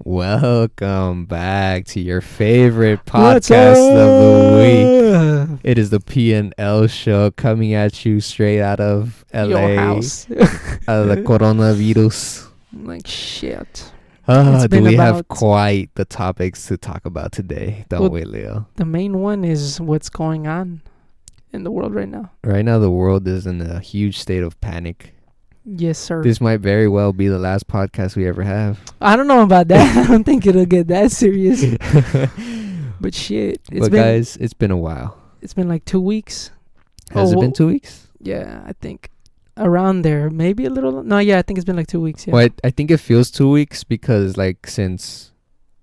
Welcome back to your favorite What's podcast of the up? week. It is the P&L show coming at you straight out of LA, Your house. out of the coronavirus. Like shit. It's Do been we have about- quite the topics to talk about today, don't Well, we, Leo? The main one is what's going on in the world right now. Right now, the world is in a huge state of panic. Yes, sir. This might very well be the last podcast we ever have. I don't know about that. I don't think it'll get that serious. But shit, But guys, it's been a while. it's been like 2 weeks. Has it been 2 weeks? Yeah, I think around there. Maybe a little. No, yeah, I think it's been like 2 weeks. Yeah. Well, I think it feels 2 weeks because, like, since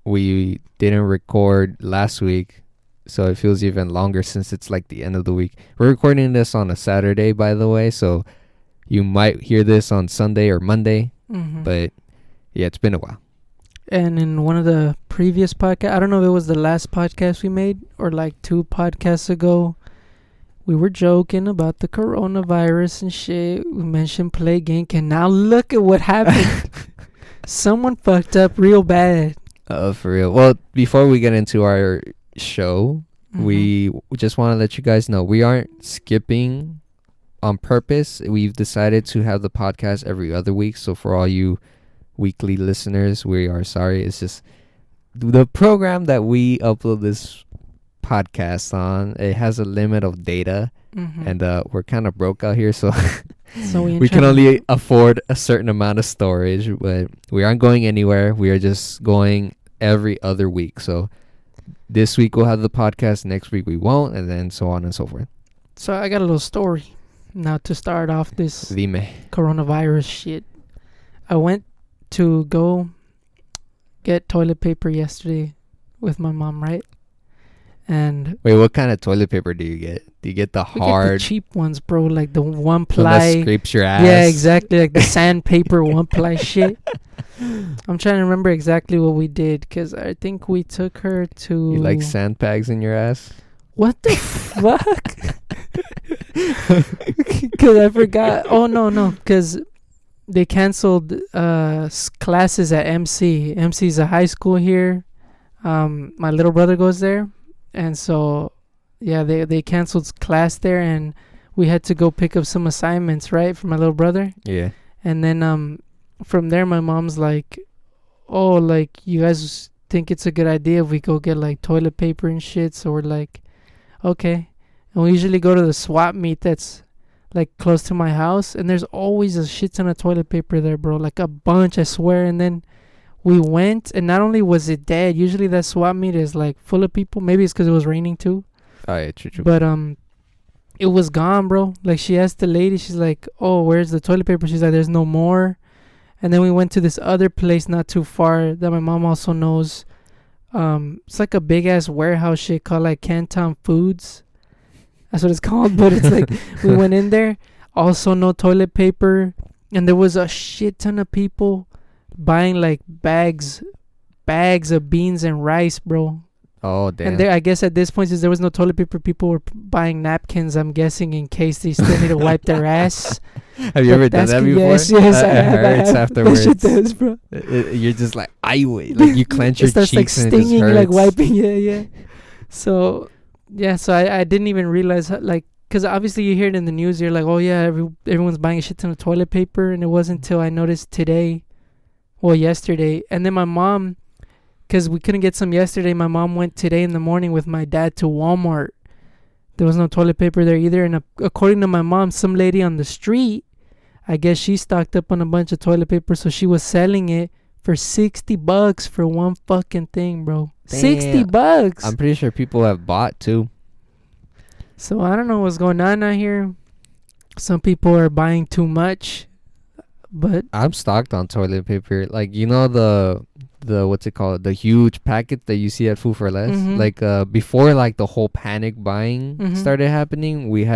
we didn't record last week, so it feels even longer since it's like the end of the week. We're recording this on a Saturday, by the way, so you might hear this on Sunday or Monday, Mm-hmm. but yeah, it's been a while. And in one of the previous podcasts, I don't know if it was the last podcast we made or like 2 podcasts ago, we were joking about the coronavirus and shit. We mentioned Plague Inc. And now look at what happened. Someone fucked up real bad. For real. Well, before we get into our show, Mhm. we just want to let you guys know we aren't skipping on purpose. We've decided to have the podcast every other week. So for all you weekly listeners, we are sorry. It's just the program that we upload this podcast on. It has a limit of data, Mhm. and we're kind of broke out here, so So we, ain't we can tryna- only afford a certain amount of storage. But we aren't going anywhere. We are just going every other week. So this week we'll have the podcast. Next week we won't, and then so on and so forth. So I got a little story now to start off this Dime. coronavirus shit. I went to go get toilet paper yesterday with my mom, right? And Wait, what kind of toilet paper do you get? Do you get the we get the hard cheap ones, bro, like the one one that ply. scrapes your ass? Yeah, exactly, like the sandpaper one ply shit. I'm trying to remember exactly what we did because I think we took her to. You like sandbags in your ass? What the fuck? Because I forgot. Oh no, because they canceled classes at MC. MC is a high school here. My little brother goes there, and so yeah, they canceled class there, and we had to go pick up some assignments, right, for my little brother. Yeah. And then from there, my mom's like, "Oh, like you guys think it's a good idea if we go get like toilet paper and shit?" So we're like, "Okay." And we usually go to the swap meet that's like close to my house, and there's always a shit ton of toilet paper there, bro. Like a bunch, I swear. And then we went, and not only was it dead, usually that swap meet is like full of people. Maybe it's because it was raining too. Oh yeah, true. But it was gone, bro. Like she asked the lady, she's like, "Oh, where's the toilet paper?" She's like, "There's no more." And then we went to this other place not too far that my mom also knows. It's like a big ass warehouse shit called like Canton Foods. That's what it's called. But it's like we went in there, also no toilet paper, and there was a shit ton of people buying like bags of beans and rice, bro. Oh damn. And there, I guess at this point, since there was no toilet paper, people were buying napkins. I'm guessing in case they still need to wipe their ass. Have you ever done that before? Yes, I It have. hurts afterwards. That shit does, bro. You're just like, I wait. Like you clench your It starts cheeks like and it just stinging, like hurts. wiping. Yeah. So, yeah. So I didn't even realize like, because obviously you hear it in the news. You're like, oh yeah, everyone's buying a shit ton of toilet paper, and it wasn't until I noticed yesterday, and then my mom. Because we couldn't get some yesterday, my mom went today in the morning with my dad to Walmart. There was no toilet paper there either. And according to my mom, some lady on the street, I guess she stocked up on a bunch of toilet paper. So she was selling it for $60 for one fucking thing, bro. Damn. $60. I'm pretty sure people have bought too. So I don't know what's going on out here. Some people are buying too much. But I'm stocked on toilet paper. Like, you know the what's it called? The huge packets that you see at Food for Less. Mhm. Like before like the whole panic buying Mhm. started happening, we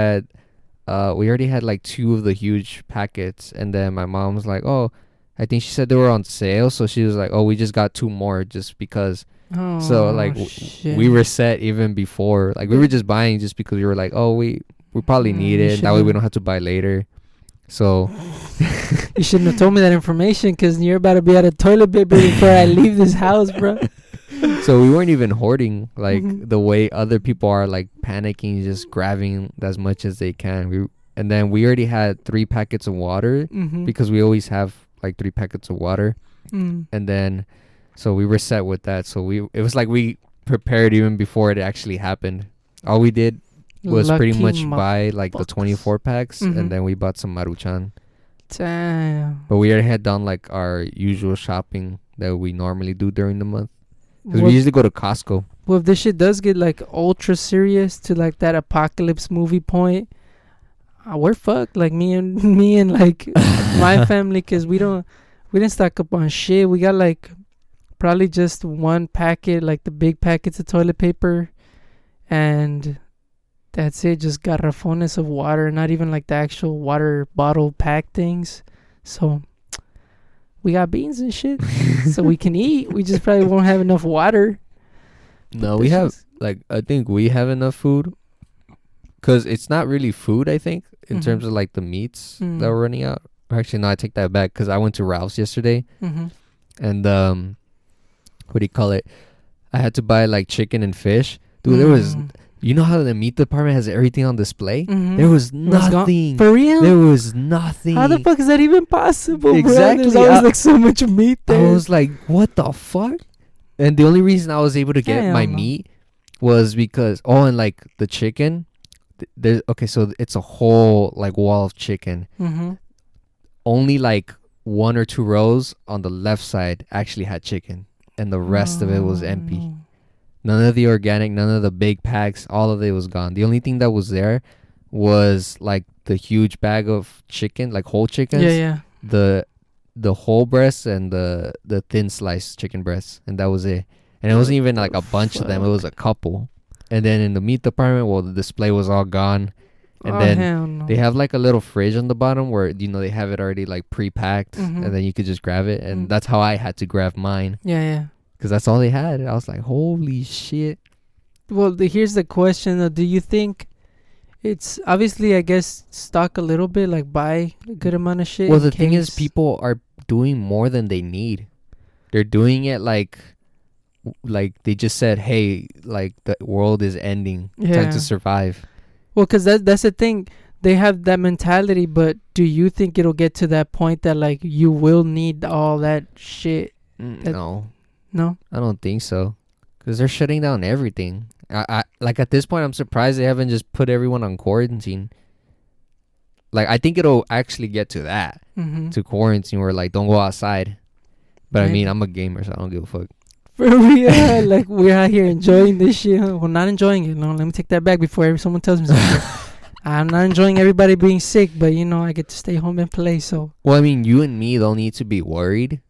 already had like 2 of the huge packets, and then my mom was like, "Oh, I think she said they were on sale." So she was like, "Oh, we just got 2 more just because." So like shit. we were set even before. Like we were just buying just because we were like, "Oh, we probably need we it. That way we should- don't have to buy later." So You shouldn't have told me that information because you're about to be out of toilet paper before I leave this house, bro. so we weren't even hoarding like Mhm. the way other people are, like panicking, just grabbing as much as they can. And then we already had 3 packets of water Mm-hmm. because we always have like 3 packets of water. Mm. And then so we were set with that. So it was like we prepared even before it actually happened. All we did was pretty Lucky much buy like the motherfuckers. 24 packs, Mhm. and then we bought some Maruchan. Damn. But we already had done like our usual shopping that we normally do during the month. Because we Well, usually go to Costco. well, if this shit does get like ultra serious to like that apocalypse movie point, we're fucked. Like me and like my family, because we didn't stock up on shit. We got like probably just 1 packet, like the big packets of toilet paper, and that's it. Just garrafones of water, not even like the actual water bottle pack things. So we got beans and shit, so we can eat. We just probably won't have enough water. No, But we this have is- like, I think we have enough food. Because it's not really food, I think, in Mhm. terms of like the meats that Mm. we're running out. Actually, no, I take that back because I went to Ralph's yesterday. Mhm. And what do you call it? I had to buy like chicken and fish. Dude, there was, you know how the meat department has everything on display? Mhm. There was was gone. nothing. For real? There was nothing. How the fuck is that even possible, Exactly. bro? There's always I- like so much meat I there. was like, what the fuck? And the only reason I was able to get Hell my no. meat was because, and like the chicken, there's, okay, so it's a whole like wall of chicken. Mm-hmm. Only like 1 or 2 rows on the left side actually had chicken, and the rest of it was empty. None of the organic, none of the big packs, all of it was gone. The only thing that was there was like the huge bag of chicken, like whole chickens, Yeah, yeah. the whole breasts and the thin sliced chicken breasts, and that was it. And it wasn't even like a bunch of them, it was a couple. And then in the meat department, well, the display was all gone. And then hell no. they have like a little fridge on the bottom where, you know, they have it already like pre-packed, Mhm. and then you could just grab it. And Mm. that's how I had to grab mine, Yeah, yeah. because that's all they had. I was like, holy shit. Well, here's the question though. Do you think it's obviously, I guess, stock a little bit, like buy a good amount of shit? Well, in the thing is, case- people are doing more than they need. They're doing it like they just said, hey, like the world is ending. Time Yeah. to survive. Well, because that's the thing. They have that mentality, but do you think it'll get to that point that like you will need all that shit? That- No, No. I don't think so. Because they're shutting down everything. I like at this point, I'm surprised they haven't just put everyone on quarantine. Like, I think it'll actually get to that, Mm-hmm. to quarantine, where like don't go outside. But I mean, Maybe. I'm a gamer, so I don't give a fuck. For real, like we're out here enjoying this shit. Huh? Well, not enjoying it. No, let me take that back before someone tells me something. I'm not enjoying everybody being sick, but you know I get to stay home and play. So Well, I mean, you and me don't need to be worried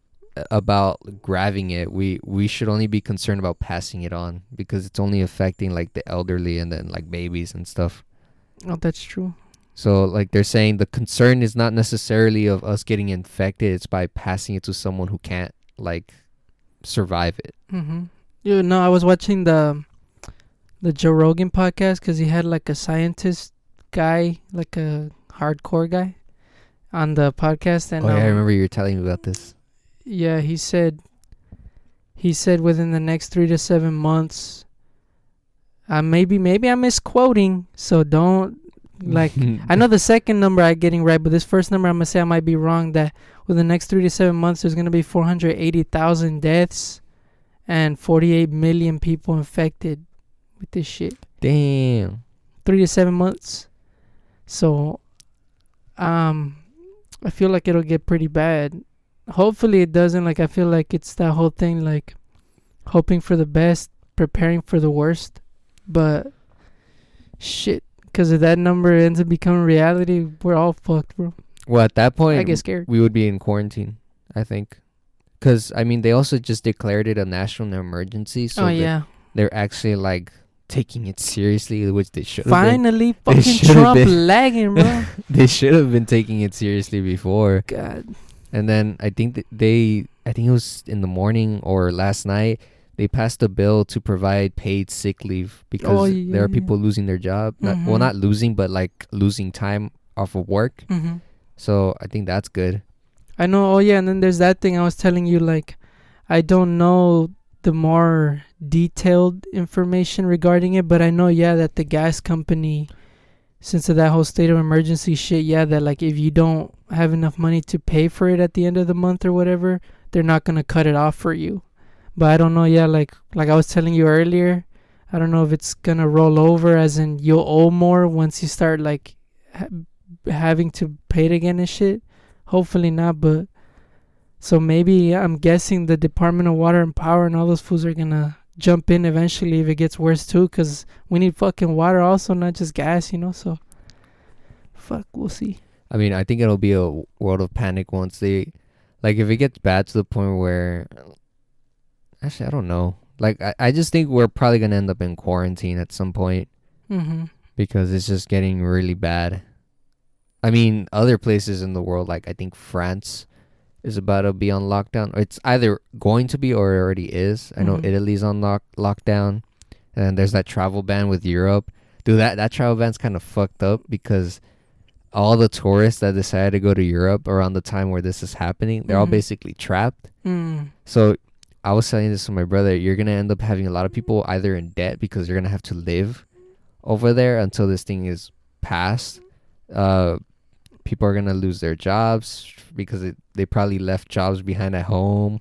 about grabbing it. We should only be concerned about passing it on, because it's only affecting like the elderly and then like babies and stuff. oh, that's true. So like they're saying the concern is not necessarily of us getting infected, it's by passing it to someone who can't like survive it. Mm-hmm. You know, I was watching the Joe Rogan podcast because he had like a scientist guy, like a hardcore guy, on the podcast, and Oh yeah, I remember you were telling me about this. yeah, he said within the next 3 to 7 months. Maybe I'm misquoting, so don't like. I know the second number I'm getting right, but this first number I'm gonna say I might be wrong. That within the next 3 to 7 months, there's gonna be 480,000 deaths and 48 million people infected with this shit. Damn. 3 to 7 months. So, I feel like it'll get pretty bad. Hopefully it doesn't. Like, I feel like it's that whole thing, like hoping for the best, preparing for the worst. But shit, because if that number ends up becoming reality, we're all fucked, bro. Well, at that point, I get scared. we would be in quarantine, I think. Because, I mean, they also just declared it a national emergency. So they're actually, like, taking it seriously, which they should have been. Finally, fucking should've Trump been. lagging, bro. They should have been taking it seriously before. God. And then I think I think it was in the morning or last night, they passed a bill to provide paid sick leave because yeah, there are yeah. people losing their job. Well, Mhm. not losing, but, like, losing time off of work. Mm-hmm. So I think that's good. I know. Oh yeah, and then there's that thing I was telling you. Like, I don't know the more detailed information regarding it, but I know, yeah, that the gas company, since of that whole state of emergency shit, yeah, that like if you don't have enough money to pay for it at the end of the month or whatever, they're not gonna cut it off for you. But I don't know. Yeah, like I was telling you earlier, I don't know if it's gonna roll over, as in you'll owe more once you start like having to pay it again and shit. Hopefully not, but so maybe I'm guessing the Department of Water and Power and all those fools are gonna jump in eventually if it gets worse too, because we need fucking water also, not just gas, you know. So fuck, we'll see. I mean, I think it'll be a world of panic once they, like, if it gets bad to the point where, actually, I don't know. Like, I just think we're probably gonna end up in quarantine at some point because it's just getting really bad. I mean, other places in the world, like I think France is about to be on lockdown. Or it's either going to be or it already is. I know Italy's on lockdown. And there's that travel ban with Europe. Dude, that travel ban's kind of fucked up because all the tourists that decided to go to Europe around the time where this is happening, they're all basically trapped. So I was saying this to my brother, you're going to end up having a lot of people either in debt because you're going to have to live over there until this thing is passed. People are going to lose their jobs because they probably left jobs behind at home.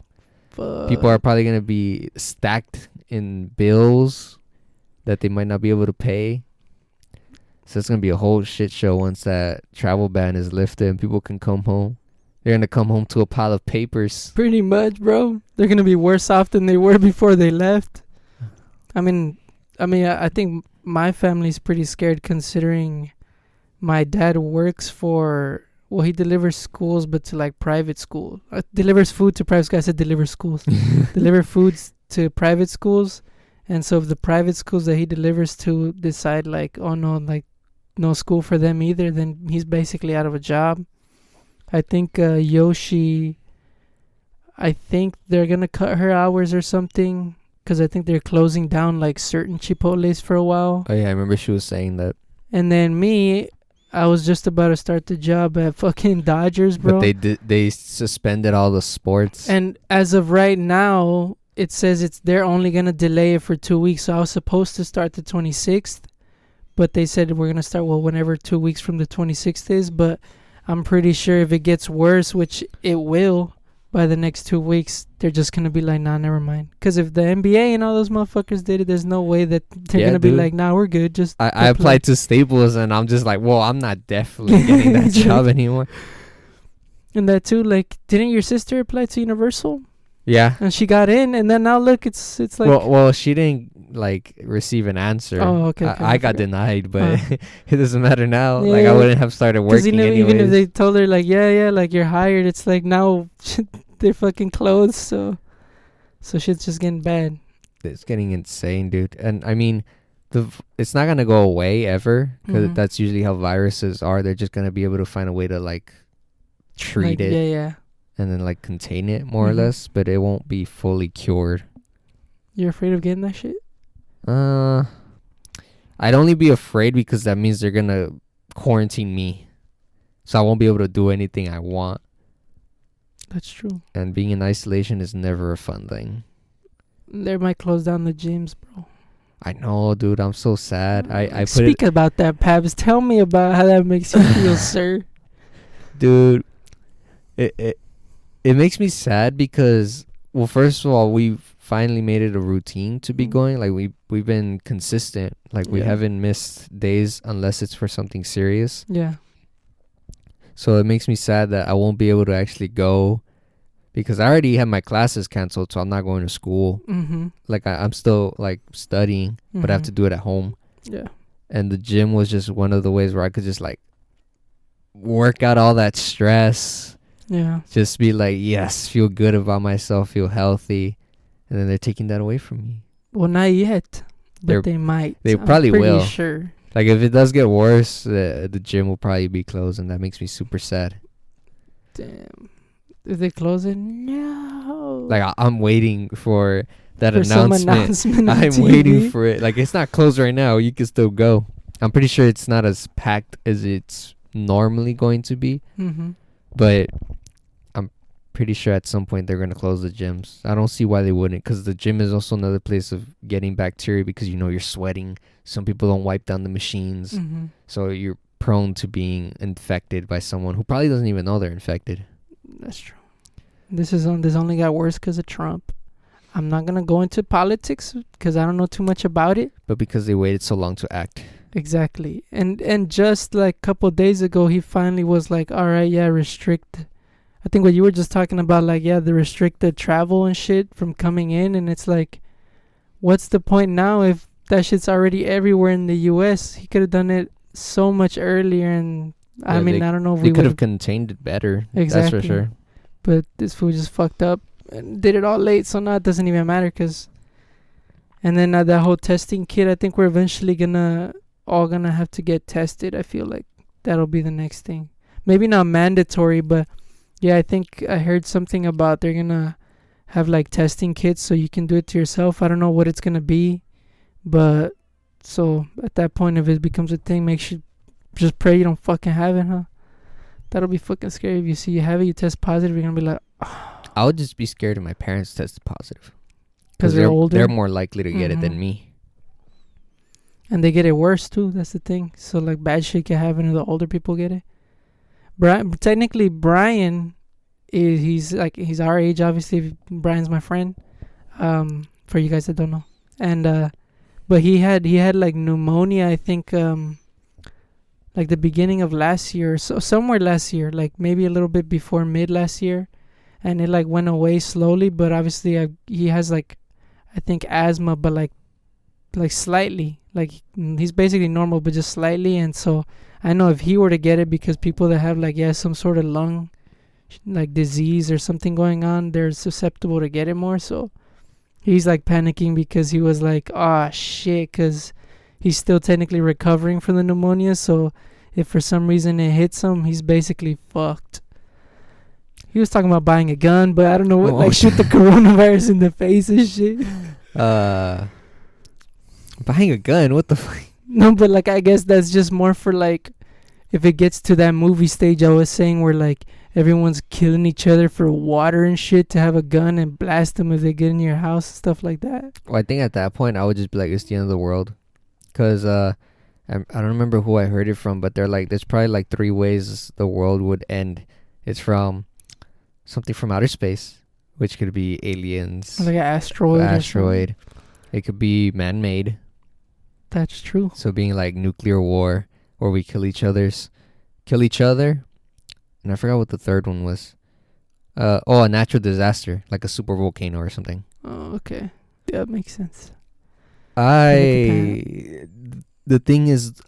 People are probably going to be stacked in bills that they might not be able to pay. So it's going to be a whole shit show once that travel ban is lifted and people can come home. They're going to come home to a pile of papers. Pretty much, bro. They're going to be worse off than they were before they left. I mean, I think my family's pretty scared considering my dad works for, well, he delivers schools, but to like private school. Delivers food to private schools. I said deliver schools. Deliver foods to private schools. And so if the private schools that he delivers to decide like, oh no, like no school for them either, then he's basically out of a job. I think Yoshi, I think they're going to cut her hours or something because I think they're closing down like certain Chipotles for a while. Oh yeah, I remember she was saying that. And then me, I was just about to start the job at fucking Dodgers, bro. But they suspended all the sports. And as of right now, it says they're only going to delay it for 2 weeks. So I was supposed to start the 26th, but they said we're going to start, well, whenever 2 weeks from the 26th is. But I'm pretty sure if it gets worse, which it will, by the next 2 weeks, they're just going to be like, nah, never mind. Because if the NBA and all those motherfuckers did it, there's no way that they're going to be like, nah, we're good. Just I applied to Staples and I'm just like, well, I'm not definitely getting that job anymore. And that too, like, didn't your sister apply to Universal? Yeah. And she got in, and then now look, it's like... Well, she didn't, like, receive an answer. Oh, okay. I got denied, but it doesn't matter now. Yeah, like, I wouldn't have started working anyways. Even if they told her, like, yeah, like, you're hired, it's like, now they're fucking closed, so shit's just getting bad. It's getting insane, dude. And, I mean, it's not going to go away ever, because that's usually how viruses are. They're just going to be able to find a way to, like, treat it. Yeah. And then, like, contain it, more or less. But it won't be fully cured. You're afraid of getting that shit? I'd only be afraid because that means they're going to quarantine me. So I won't be able to do anything I want. That's true. And being in isolation is never a fun thing. They might close down the gyms, bro. I know, dude. I'm so sad. I Speak about that, Pabs. Tell me about how that makes you feel, sir. Dude, it makes me sad because, well, first of all, we've finally made it a routine to be going. Like, we've been consistent. Like, we haven't missed days unless it's for something serious. Yeah. So it makes me sad that I won't be able to actually go because I already have my classes canceled, so I'm not going to school. Like, I'm still, like, studying, but I have to do it at home. Yeah. And the gym was just one of the ways where I could just, like, work out all that stress. Yeah. Just be like, yes, feel good about myself, feel healthy. And then they're taking that away from me. Well, not yet, but they might. They probably will. Pretty sure. Like, if it does get worse, the gym will probably be closed, and that makes me super sad. Damn. If they close it, no. Like, I'm waiting for that announcement. Some announcement I'm TV. waiting for it. Like, it's not closed right now. You can still go. I'm pretty sure it's not as packed as it's normally going to be. Mm-hmm. But I'm pretty sure at some point they're going to close the gyms. I don't see why they wouldn't, because the gym is also another place of getting bacteria, because you're sweating. Some people don't wipe down the machines. Mm-hmm. So you're prone to being infected by someone who probably doesn't even know they're infected. That's true. This only got worse because of Trump. I'm not gonna go into politics because I don't know too much about it. But because they waited so long to act. Exactly. And just like a couple days ago, he finally was like, all right, yeah, restrict. I think what you were just talking about, like, yeah, the restricted travel and shit from coming in. And it's like, what's the point now if that shit's already everywhere in the U.S.? He could have done it so much earlier. And Yeah, I mean, I don't know if They we could would have contained it better. Exactly. That's for sure. But this fool just fucked up and did it all late, so now it doesn't even matter. And then that whole testing kit, I think we're eventually all gonna have to get tested. I feel like that'll be the next thing. Maybe not mandatory, but yeah, I think I heard something about they're gonna have like testing kits so you can do it to yourself. I don't know what it's gonna be, but so at that point, if it becomes a thing, make sure just pray you don't fucking have it, huh? That'll be fucking scary. If you see you have it, you test positive, you're gonna be like, I would just be scared if my parents tested positive. because they're older. They're more likely to get it than me. And they get it worse too. That's the thing. So like bad shit can happen if the older people get it. Technically Brian he's our age. Obviously, Brian's my friend. For you guys that don't know, and but he had like pneumonia. I think like the beginning of last year, so somewhere last year, like maybe a little bit before mid last year, and it like went away slowly. But obviously, he has like I think asthma, but like slightly. Like he's basically normal, but just slightly. And so I know if he were to get it, because people that have like some sort of lung like disease or something going on, they're susceptible to get it more. So he's like panicking because he was like, oh shit, because he's still technically recovering from the pneumonia. So if for some reason it hits him, he's basically fucked. He was talking about buying a gun, but I don't know what, shoot the coronavirus in the face and shit. Buying a gun? What the fuck? No, but like I guess that's just more for like if it gets to that movie stage I was saying where like everyone's killing each other for water and shit to have a gun and blast them if they get in your house and stuff like that. Well, I think at that point I would just be like, it's the end of the world. Because I don't remember who I heard it from, but they're like, there's probably like 3 ways the world would end. It's from something from outer space, which could be aliens. Like an asteroid. It could be man-made. That's true. So being like nuclear war, where we kill each other. And I forgot what the third one was. A natural disaster, like a super volcano or something. Oh, okay. Yeah, that makes sense. The thing is,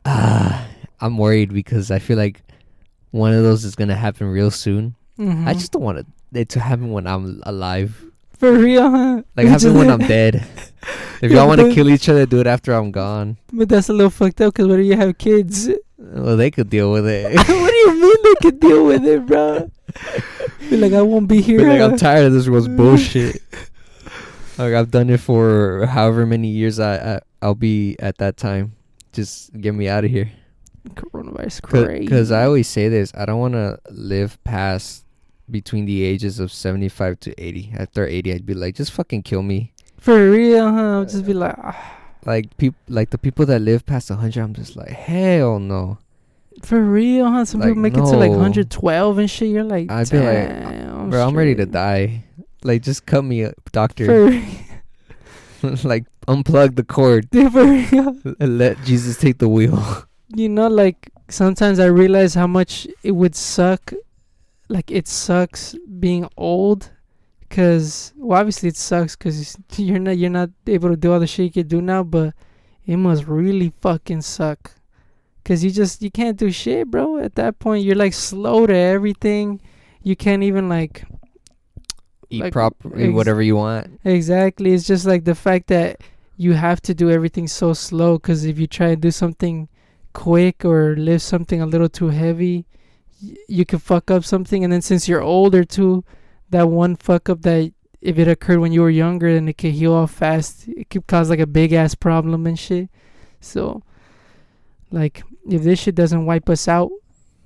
I'm worried because I feel like one of those is gonna happen real soon. Mm-hmm. I just don't want it to happen when I'm alive. For real, huh? Like happen when I'm dead. If y'all want to kill each other, do it after I'm gone. But that's a little fucked up because what if you have kids? Well, they could deal with it. What do you mean they could deal with it, bro? Be like, I won't be here. Be like, I'm tired of this world's bullshit. Like I've done it for however many years I'll be at that time. Just get me out of here. Coronavirus crazy. Because I always say this, I don't want to live past between the ages of 75 to 80. After 80, I'd be like, just fucking kill me. For real, huh? I'll just be like, like the people that live past 100, I'm just like, hell no. For real, huh? Some like, people make it to like 112 and shit. You're like, I'd be like, bro, I'm ready to die. Like, just cut me, doctor. Like, unplug the cord. For real. And let Jesus take the wheel. You know, like, sometimes I realize how much it would suck. Like, it sucks being old. Because, well, obviously it sucks because you're not able to do all the shit you can do now. But it must really fucking suck. Because you can't do shit, bro. At that point, you're, like, slow to everything. You can't even, like... Eat properly, whatever you want. Exactly. It's just, like, the fact that you have to do everything so slow. Because if you try to do something quick or lift something a little too heavy, you could fuck up something. And then since you're older, too... That one fuck up that if it occurred when you were younger, then it could heal off fast. It could cause like a big ass problem and shit. So, like, if this shit doesn't wipe us out,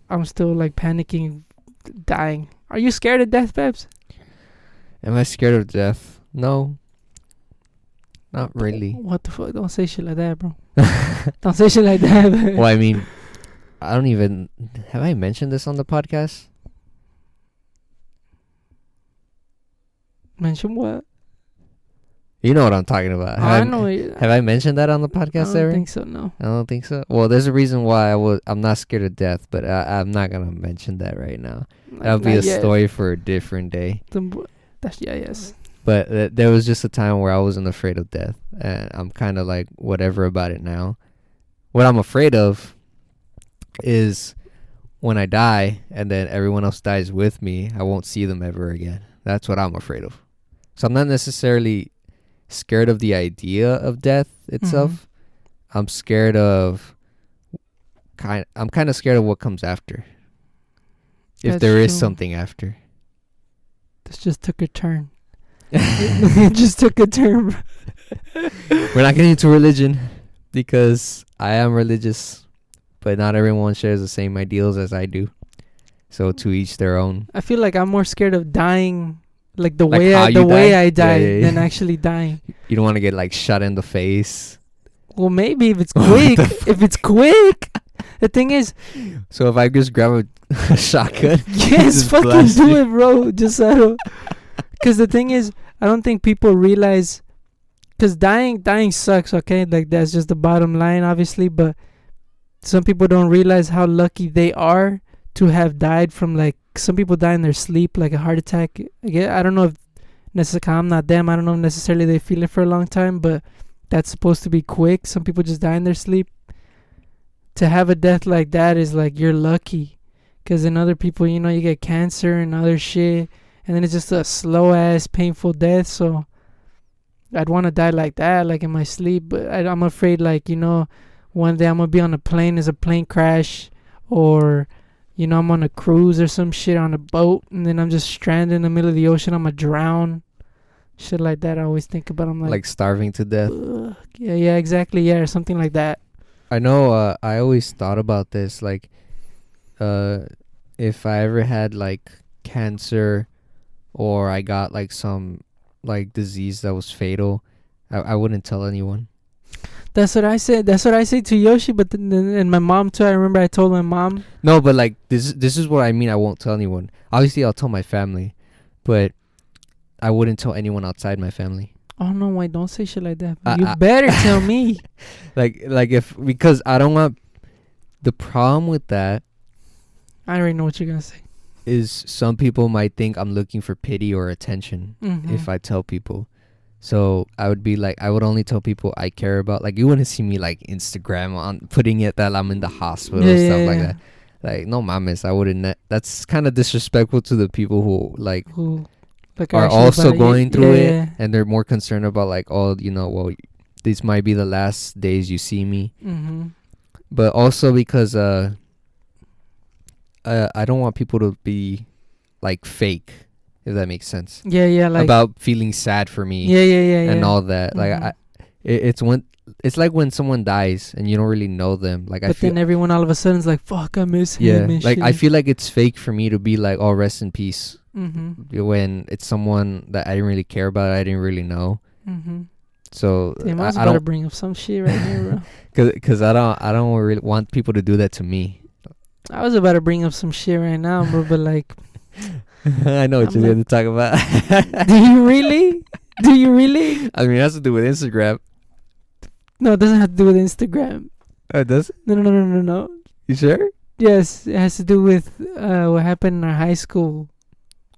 I'm still like panicking, dying. Are you scared of death, Babs? Am I scared of death? No. Not really. What the fuck? Don't say shit like that, bro. Don't say shit like that. Well, I mean, I don't even... Have I mentioned this on the podcast? Mention what? You know what I'm talking about. I know. Have I mentioned that on the podcast I ever? don't think so, no. I don't think so. Well, there's a reason why I'm not scared of death, but I'm not gonna mention that right now. That'll be a story for a different day. Yes. But there was just a time where I wasn't afraid of death, and I'm kind of like whatever about it now. What I'm afraid of is when I die and then everyone else dies with me, I won't see them ever again. That's what I'm afraid of. So I'm not necessarily scared of the idea of death itself. Mm-hmm. I'm scared of I'm kind of scared of what comes after. If there is something after. This just took a turn. It just took a turn. We're not getting into religion because I am religious, but not everyone shares the same ideals as I do. So to each their own. I feel like I'm more scared of dying, like the way I die than actually dying. You don't want to get like shot in the face. Well, maybe if it's quick. If it's quick. The thing is, so if I just grab a shotgun, yes, fucking do it, bro. Just settle. Because the thing is, I don't think people realize. Because dying sucks. Okay, like that's just the bottom line, obviously. But some people don't realize how lucky they are to have died from, like, some people die in their sleep, like a heart attack. I don't know if necessarily, I'm not them. I don't know if necessarily they feel it for a long time, but that's supposed to be quick. Some people just die in their sleep. To have a death like that is like you're lucky, because in other people, you know, you get cancer and other shit, and then it's just a slow ass painful death. So I'd want to die like that, like in my sleep. But I'm afraid, like, you know, one day I'm gonna be on a plane, there's a plane crash, or, you know, I'm on a cruise or some shit on a boat, and then I'm just stranded in the middle of the ocean. I'm gonna drown. Shit like that I always think about. I'm like starving to death. Yeah, exactly. Yeah, or something like that. I know. I always thought about this, like, if I ever had like cancer, or I got like some like disease that was fatal, I wouldn't tell anyone. That's what I said. That's what I say to Yoshi, but and my mom too. I remember I told my mom. No, but like this is what I mean. I won't tell anyone. Obviously, I'll tell my family, but I wouldn't tell anyone outside my family. Oh no! Wait! Don't say shit like that. You better tell me. Like because I don't want. The problem with that, I already know what you're gonna say. Is some people might think I'm looking for pity or attention if I tell people. So I would be like, I would only tell people I care about. Like, you wouldn't see me like Instagram on putting it that I'm in the hospital and stuff like that. Like, no mames, I wouldn't. That's kind of disrespectful to the people who like. Are also going through it, and they're more concerned about like, oh, you know, well, these might be the last days you see me. But also because I don't want people to be like fake, if that makes sense. Yeah, like about feeling sad for me. Yeah, and all that. Like it's like when someone dies and you don't really know them. Like, but then everyone all of a sudden is like, fuck, I miss him. Yeah, like shit. I feel like it's fake for me to be like, oh, rest in peace. When it's someone that I didn't really care about, I didn't really know. So damn, I was about to bring up some shit right here, bro. Cause I don't really want people to do that to me. I was about to bring up some shit right now, bro, but like, I know what you're going to talk about. Do you really? I mean, it has to do with Instagram. No, it doesn't have to do with Instagram. Oh, it does? No. You sure? Yes, it has to do with what happened in our high school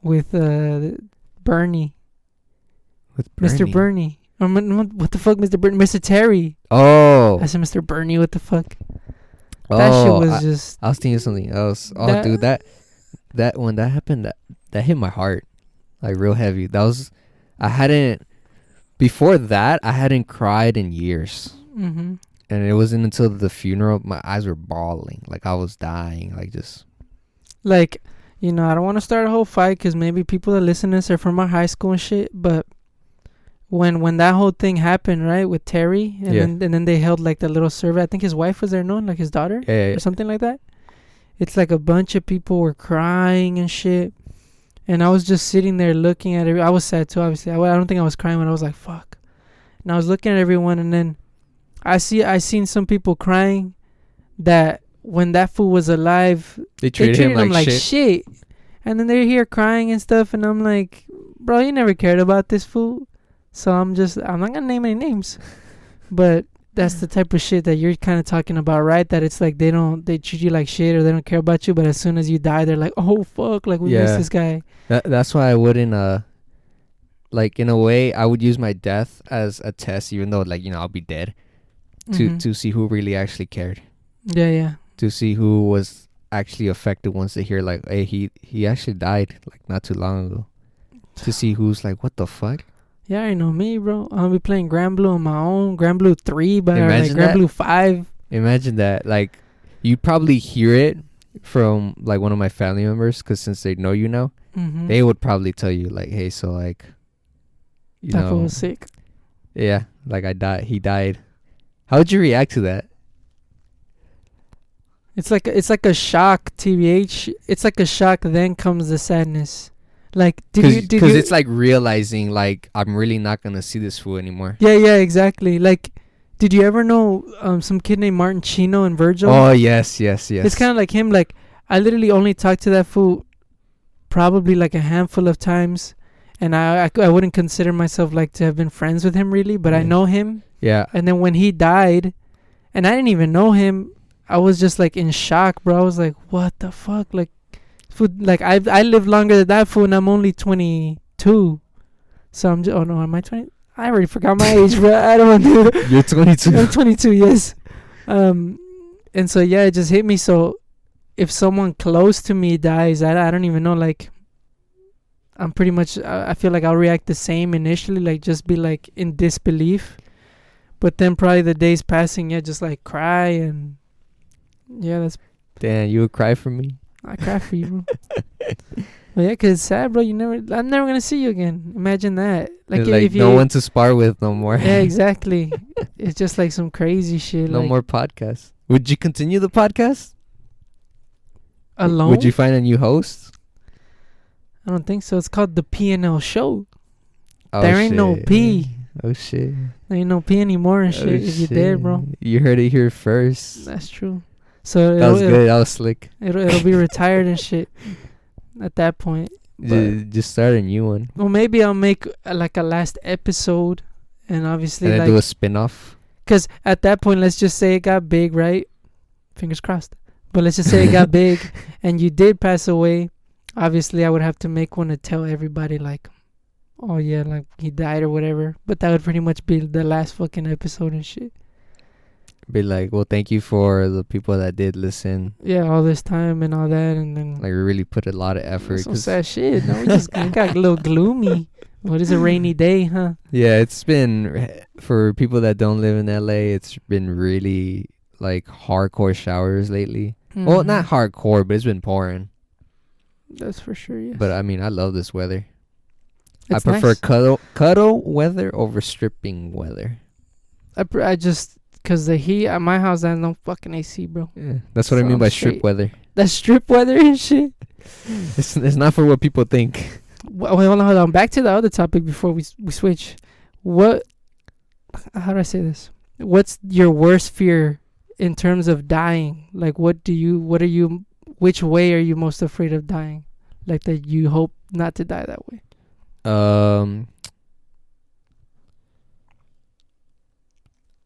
with Bernie. With Bernie? Mr. Bernie. What the fuck, Mr. Bernie? Mr. Terry. Oh. I said Mr. Bernie, what the fuck? That shit was just... I was thinking something else. Oh, dude, that when that happened, that hit my heart. Like, real heavy. Before that, I hadn't cried in years. And it wasn't until the funeral, my eyes were bawling. Like, I was dying. Like, just... Like, you know, I don't want to start a whole fight because maybe people that listen to this are from our high school and shit, but when that whole thing happened, right, with Terry, and Yeah. then they held like the little survey. I think his wife was there, no, like his daughter Yeah. or something like that. It's like a bunch of people were crying and shit. And I was just sitting there looking at it. I was sad too, obviously. I don't think I was crying, but I was like, fuck. And I was looking at everyone, and then I seen some people crying that when that fool was alive, They they treated treated him him like shit. shit. And then they're here crying and stuff, and I'm like, bro, you never cared about this fool. So I'm not gonna name any names. But that's the type of shit that you're kind of talking about, right? That it's like they treat you like shit, or they don't care about you, but as soon as you die, they're like, oh fuck, like we miss Yeah. this guy. That's why I wouldn't like, in a way, I would use my death as a test, even though, like, I'll be dead, Mhm. to see who really actually cared, Yeah. to see who was actually affected once they hear, like, hey, he actually died like not too long ago, to see who's like, what the fuck. Yeah, I know me, bro. I'll be playing Grand Blue on my own. Grand Blue 3, but or like Imagine Grand that. Blue 5. Imagine that. Like, you'd probably hear it from like one of my family members, because since they know you now, Mm-hmm. they would probably tell you, like, hey, so like, That fool was sick. yeah, like he died. How would you react to that? It's like a shock, TBH. It's like a shock, then comes the sadness. Like, did Because you? it's like realizing, like, I'm really not gonna see this fool anymore. Yeah, exactly. Like, did you ever know some kid named Martin Chino and Virgil? Oh yes. It's kind of like him. Like, I literally only talked to that fool probably like a handful of times, and I wouldn't consider myself like to have been friends with him really, but I Yeah. know him. Yeah. And then when he died, and I didn't even know him, I was just like in shock, bro. I was like, what the fuck? Like, food, like I lived longer than that fool, and I'm only 22. So I'm just, oh no, am I 20? I already forgot my age, bro. I don't want to. You're 22. I'm 22, yes. And so yeah, it just hit me. So if someone close to me dies, I don't even know. Like, I'm pretty much. I feel like I'll react the same initially, like just be like in disbelief. But then probably the days passing, yeah, just like cry and yeah, that's Damn, you would cry for me. I cry for you, bro. Well, yeah, 'cause it's sad, bro. I'm never gonna see you again. Imagine that. Like, if no you, one to spar with no more. yeah, exactly. It's just like some crazy shit. No like, more podcasts. Would you continue the podcast? alone. Would you find a new host? I don't think so. It's called the P&L Show. Oh, There ain't no shit. P. Oh shit. There ain't no P anymore and shit. Oh, If you're there, bro. You heard it here first. That's true. So That was good. That was slick. It'll be retired and shit at that point. But, Just start a new one. well, maybe I'll make like a last episode, and obviously And then like, do a spin-off. because at that point, let's just say it got big, right? Fingers crossed. But let's just say it got big, and you did pass away. Obviously, I would have to make one to tell everybody, like, oh yeah, like he died or whatever. But that would pretty much be the last fucking episode and shit. Be like, well, thank you for the people that did listen. Yeah, all this time and all that, and then Like, we really put a lot of effort. some 'cause- sad shit. No, we got a little gloomy. What is a rainy day, huh? Yeah, it's been, for people that don't live in LA, it's been really like hardcore showers lately. Well, not Mhm. hardcore, but it's been pouring. That's for sure. Yes. But I mean, I love this weather. I It's prefer nice. cuddle weather over stripping weather. I just because the heat at my house has no fucking AC, bro. Yeah, that's what I So mean I'm by straight. strip weather. That strip weather and shit. It's not for what people think. Wait, hold on. Back to the other topic before we switch. What? How do I say this? What's your worst fear in terms of dying? Like, which way are you most afraid of dying? Like that you hope not to die that way.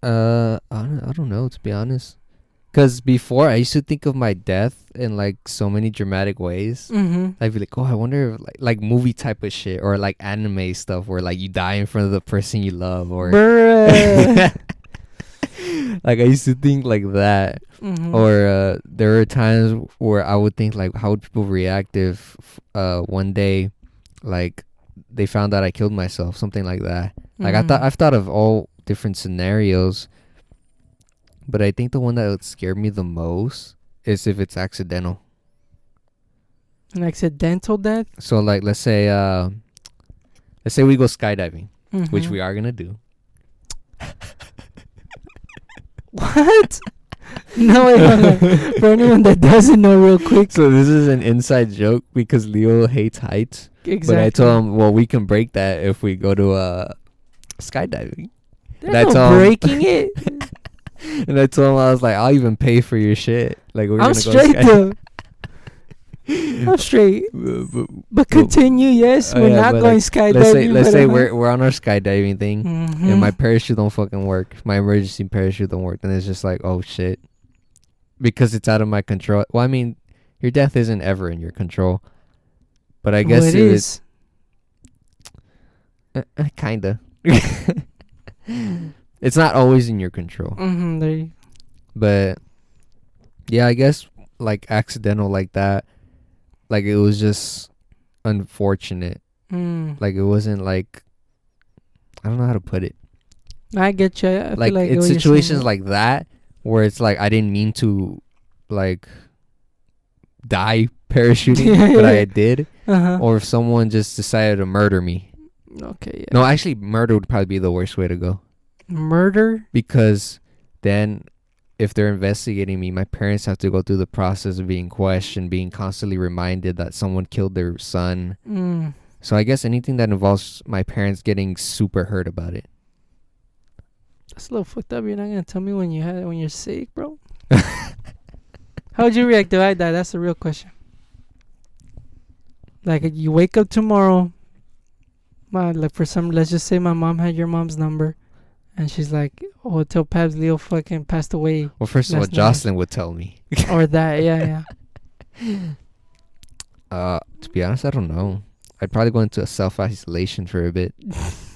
I don't know, to be honest. Because before, I used to think of my death in like so many dramatic ways. Mm-hmm. I'd be like, oh, I wonder if like movie type of shit, or like anime stuff where like you die in front of the person you love, or Bruh. like I used to think like that. Mm-hmm. Or there were times where I would think like, how would people react if one day like they found out I killed myself, something like that. Like I've thought of all different scenarios, but I think the one that would scare me the most is if it's accidental. an accidental death. So like let's say we go skydiving, which we are gonna do. What? No, wait, hold on. For anyone that doesn't know, real quick. So this is an inside joke because Leo hates heights. Exactly. But I told him, well, we can break that if we go to skydiving. There's no breaking it. And I told him, I was like, I'll even pay for your shit. Like we're I'm gonna straight go though. I'm straight. But continue. Yes, we're yeah, not but going like, skydiving. let's say we're on our skydiving thing, Mhm. and my parachute don't fucking work. My emergency parachute don't work, and it's just like, oh shit, because it's out of my control. Well, I mean, your death isn't ever in your control, but I guess it is. Kinda. It's not always in your control. Mm-hmm. There you. But yeah, I guess like accidental like that, like it was just unfortunate. Mm. Like it wasn't like, I don't know how to put it. I get you. I Like feel like it's what you're situations saying. like that where it's like I didn't mean to like die parachuting, but I did. Uh-huh. Or if someone just decided to murder me. Okay. Yeah. No, actually murder would probably be the worst way to go. Murder. Because then if they're investigating me, my parents have to go through the process of being questioned, being constantly reminded that someone killed their son. Mm. So I guess anything that involves my parents getting super hurt about it. That's a little fucked up. You're not gonna tell me when you're sick, bro. How would you react if I die? That's the real question. Like you wake up tomorrow. Let's just say my mom had your mom's number, and she's like, "Oh, tell Pabs Leo fucking passed away." Well, first of all, Last night. Jocelyn would tell me. Or that, yeah. To be honest, I don't know. I'd probably go into a self-isolation for a bit.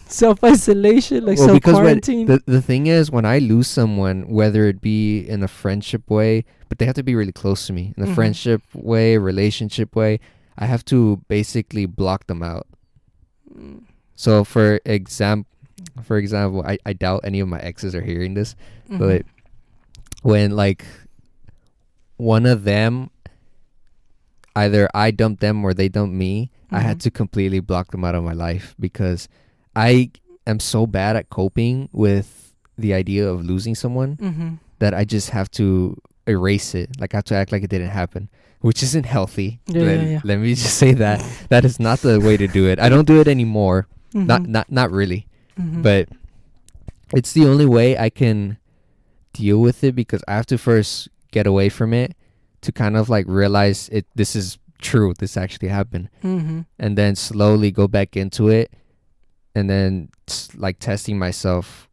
Self-isolation, like Well, because when self-quarantine. the thing is, when I lose someone, whether it be in a friendship way, but they have to be really close to me, in a Mhm. friendship way, relationship way, I have to basically block them out. Mm. So for example, I doubt any of my exes are hearing this, Mhm. but when like one of them, either I dumped them or they dumped me, I had Mhm. to completely block them out of my life because I am so bad at coping with the idea of losing someone Mhm. that I just have to erase it. Like I have to act like it didn't happen, which isn't healthy. Yeah. Let me just say that that is not the way to do it. I don't do it anymore. Mhm. Not really. Mhm. But it's the only way I can deal with it because I have to first get away from it to kind of like realize this is true, this actually happened, Mhm. and then slowly go back into it, and then like testing myself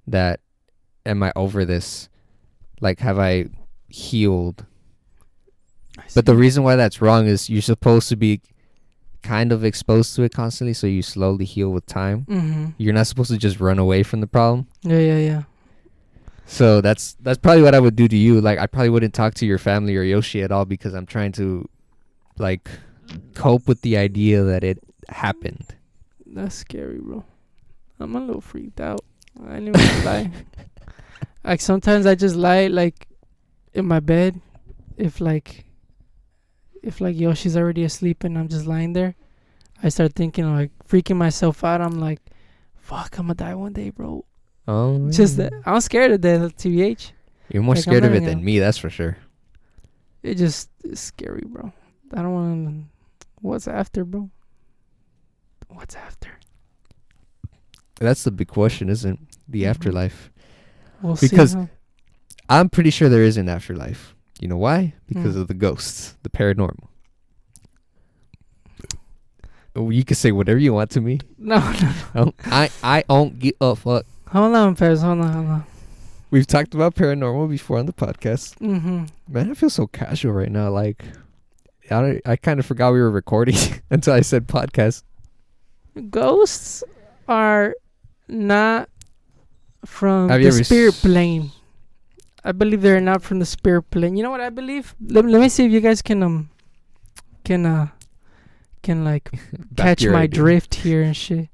that am I over this, like have I healed. But the reason why that's wrong is you're supposed to be kind of exposed to it constantly, so you slowly heal with time. Mhm. You're not supposed to just run away from the problem. Yeah. So that's probably what I would do to you. Like I probably wouldn't talk to your family or Yoshi at all because I'm trying to like cope with the idea that it happened. That's scary, bro. I'm a little freaked out. I didn't even lie. Like sometimes I just lie like in my bed if Yoshi's already asleep and I'm just lying there. I start thinking like freaking myself out. I'm like, fuck, I'm gonna die one day, bro. Oh, Just that I'm scared of that, TBH. You're more like, scared I'm of it letting than out. me, that's for sure. It just is scary, bro. I don't want to. What's after, bro? What's after? That's the big question, isn't it? The Mhm. afterlife. We'll Because see. Huh? I'm pretty sure there is an afterlife. You know why? Because Mm. of the ghosts, the paranormal. Oh, you can say whatever you want to me. No. I don't give a fuck. Hold on, Pez. Hold on. We've talked about paranormal before on the podcast. Mm-hmm. Man, I feel so casual right now. Like, I kind of forgot we were recording until I said podcast. Ghosts are not from Have you the ever spirit plane. I believe they're not from the spirit plane. You know what I believe? Let me see if you guys can like Back catch your my idea. drift here and shit.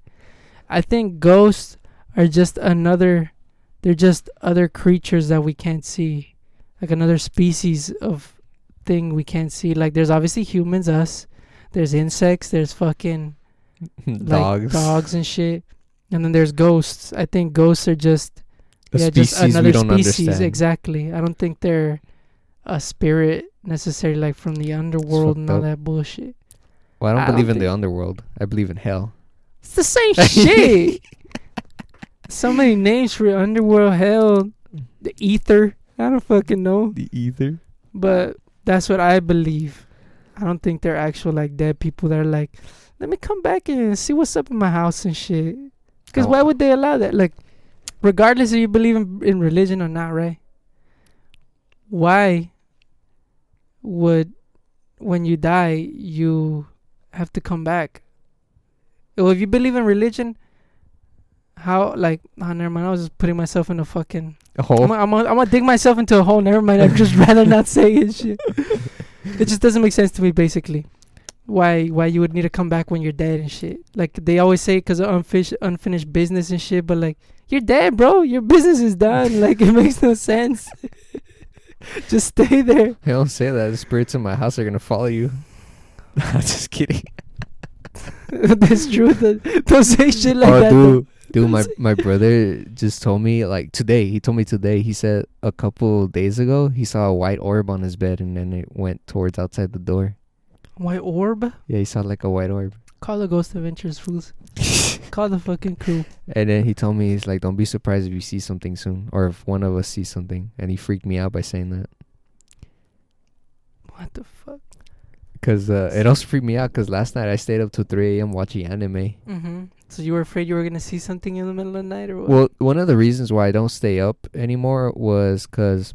I think ghosts are just they're just other creatures that we can't see. Like another species of thing we can't see. Like there's obviously humans, us. There's insects, there's fucking like Dogs. dogs and shit. And then there's ghosts. I think ghosts are just A just species another we don't species. understand. Exactly. I don't think they're a spirit necessarily, like from the underworld and all fucked up. that bullshit. Well, I don't I believe don't in the think- underworld. I believe in hell. It's the same shit. So many names for underworld, hell, the ether. I don't fucking know. The ether. But that's what I believe. I don't think they're actual like dead people that are like, let me come back and see what's up in my house and shit. Because Oh. why would they allow that? Like, regardless if you believe in religion or not, right? Why would, when you die, you have to come back? Well, if you believe in religion, how, like, oh, never mind. I was just putting myself in a fucking. A hole. I'm gonna dig myself into a hole. Never mind. I'd just rather not say it. Shit. It just doesn't make sense to me. Basically, why you would need to come back when you're dead and shit. Like they always say, because of unfinished business and shit. But like, you're dead, bro. Your business is done. Like it makes no sense. Just stay there. Hey, don't say that. The spirits in my house are gonna follow you. I'm just kidding. That's true. Don't say shit like that. Dude, my brother just told me like today. He told me today. He said a couple days ago he saw a white orb on his bed and then it went towards outside the door. White orb. Yeah, he saw like a white orb. Call the Ghost Adventures, fools. Call the fucking crew. And then he told me he's like, don't be surprised if you see something soon or if one of us sees something. And he freaked me out by saying that. What the fuck? Cause it also freaked me out because last night I stayed up till 3 a.m. watching anime. Mm-hmm. So you were afraid you were gonna see something in the middle of the night, or what? Well, one of the reasons why I don't stay up anymore was because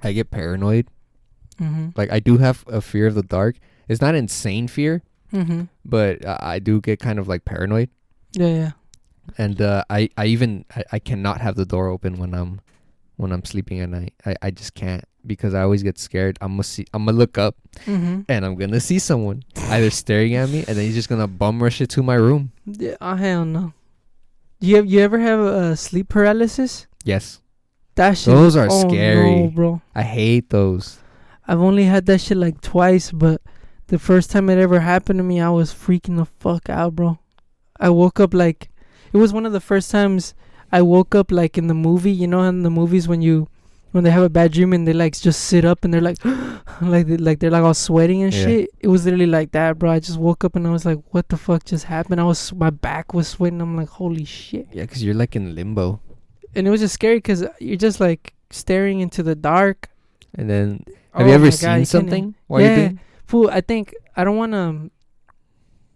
I get paranoid. Mm-hmm. Like I do have a fear of the dark. It's not insane fear, Mm-hmm. but I do get kind of like paranoid. Yeah, yeah. And I cannot have the door open when I'm sleeping at night. I just can't because I always get scared. I'm gonna look up Mm-hmm. and I'm gonna see someone either staring at me and then he's just gonna bum rush it to my room. Yeah, hell no. You ever have sleep paralysis? Yes, That shit. those are oh scary. no, bro. I hate those. I've only had that shit like twice, but the first time it ever happened to me, I was freaking the fuck out, bro. I woke up like, it was one of the first times I woke up like in the movie. You know, in the movies when they have a bad dream and they like just sit up and they're like, they're like all sweating and Yeah. shit. It was literally like that, bro. I just woke up and I was like, what the fuck just happened? My back was sweating. I'm like, holy shit. Yeah, because you're like in limbo. And it was just scary because you're just like staring into the dark. And then, have you Oh ever my God, seen you can't something while yeah, you're doing? fool. I think I don't want to.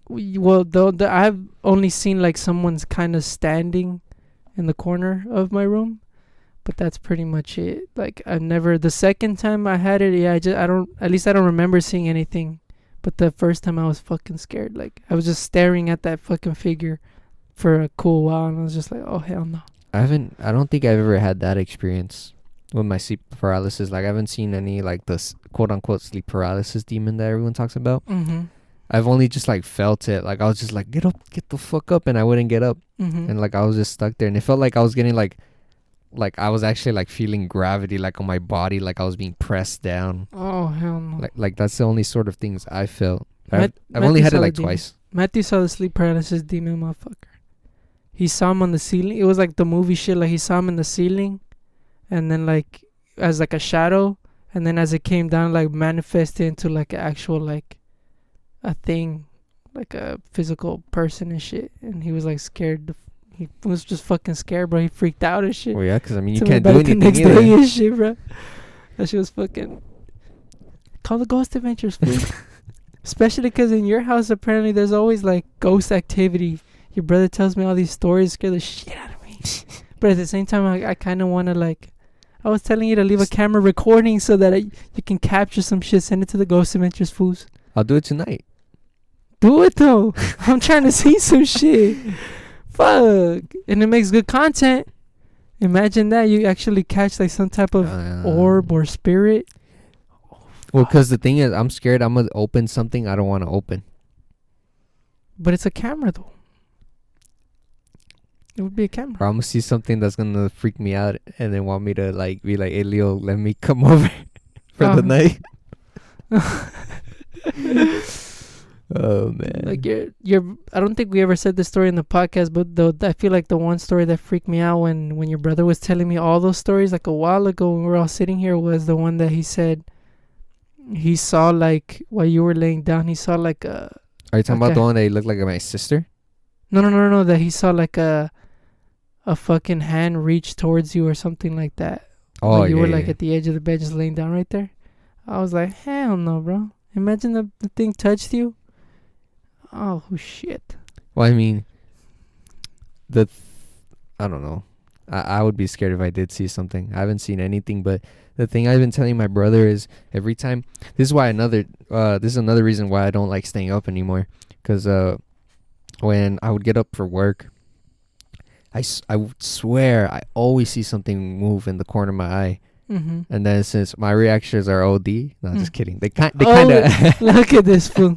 Well, I've only seen like someone's kind of standing in the corner of my room, but that's pretty much it. Like I've never. The second time I had it, yeah, I don't. At least I don't remember seeing anything. But the first time I was fucking scared. Like I was just staring at that fucking figure for a cool while, and I was just like, oh hell no. I don't think I've ever had that experience with my sleep paralysis. Like I haven't seen any like the quote unquote sleep paralysis demon that everyone talks about. Mm-hmm. I've only just like felt it. Like I was just like, get up, get the fuck up, and I wouldn't get up, Mm-hmm. and like I was just stuck there, and it felt like I was getting like I was actually like feeling gravity like on my body, like I was being pressed down. Oh hell no. Like that's the only sort of things I felt. Matt- I've only Matthew had it saw like the demon. twice. Matthew saw the sleep paralysis demon, motherfucker. He saw him on the ceiling. It was like the movie shit. Like he saw him in the ceiling, and then like as like a shadow, and then as it came down, like manifested into like an actual like a thing, like a physical person and shit. And he was like scared. He was just fucking scared, bro. He freaked out and shit. Well, yeah, because I mean you Told me can't do about it the anything next day either. and shit, bro. That shit was fucking. Call the Ghost Adventures, fool. Especially because in your house, apparently, there's always like ghost activity. Your brother tells me all these stories, scare the shit out of me. But at the same time, I kind of want to like. I was telling you to leave a camera recording so that you can capture some shit, send it to the Ghost Adventures fools. I'll do it tonight. Do it though. I'm trying to see some shit. Fuck. And it makes good content. Imagine that you actually catch like some type of orb or spirit. Well, because the thing is, I'm scared I'm going to open something I don't want to open. But it's a camera though. It would be a camera. Or I'm going to see something that's going to freak me out and then want me to like be like, hey, Leo, let me come over for the night. Oh man. Like you're. I don't think we ever said this story in the podcast, but I feel like the one story that freaked me out when your brother was telling me all those stories like a while ago when we were all sitting here was the one that he said he saw, like, while you were laying down, he saw like a. Are you talking Okay. about the one that looked like my sister? No. That he saw like a fucking hand reach towards you or something like that. Oh, While you yeah, were like yeah. at the edge of the bed, just laying down right there. I was like, hell no, bro. Imagine the thing touched you. Oh shit. Well, I mean, I don't know. I would be scared if I did see something. I haven't seen anything, but the thing I've been telling my brother is every time. This is why this is another reason why I don't like staying up anymore. Because when I would get up for work, I would swear I always see something move in the corner of my eye. Mm-hmm. And then since my reactions are OD, no, just kidding. They kind Oh, of. Look at this fool.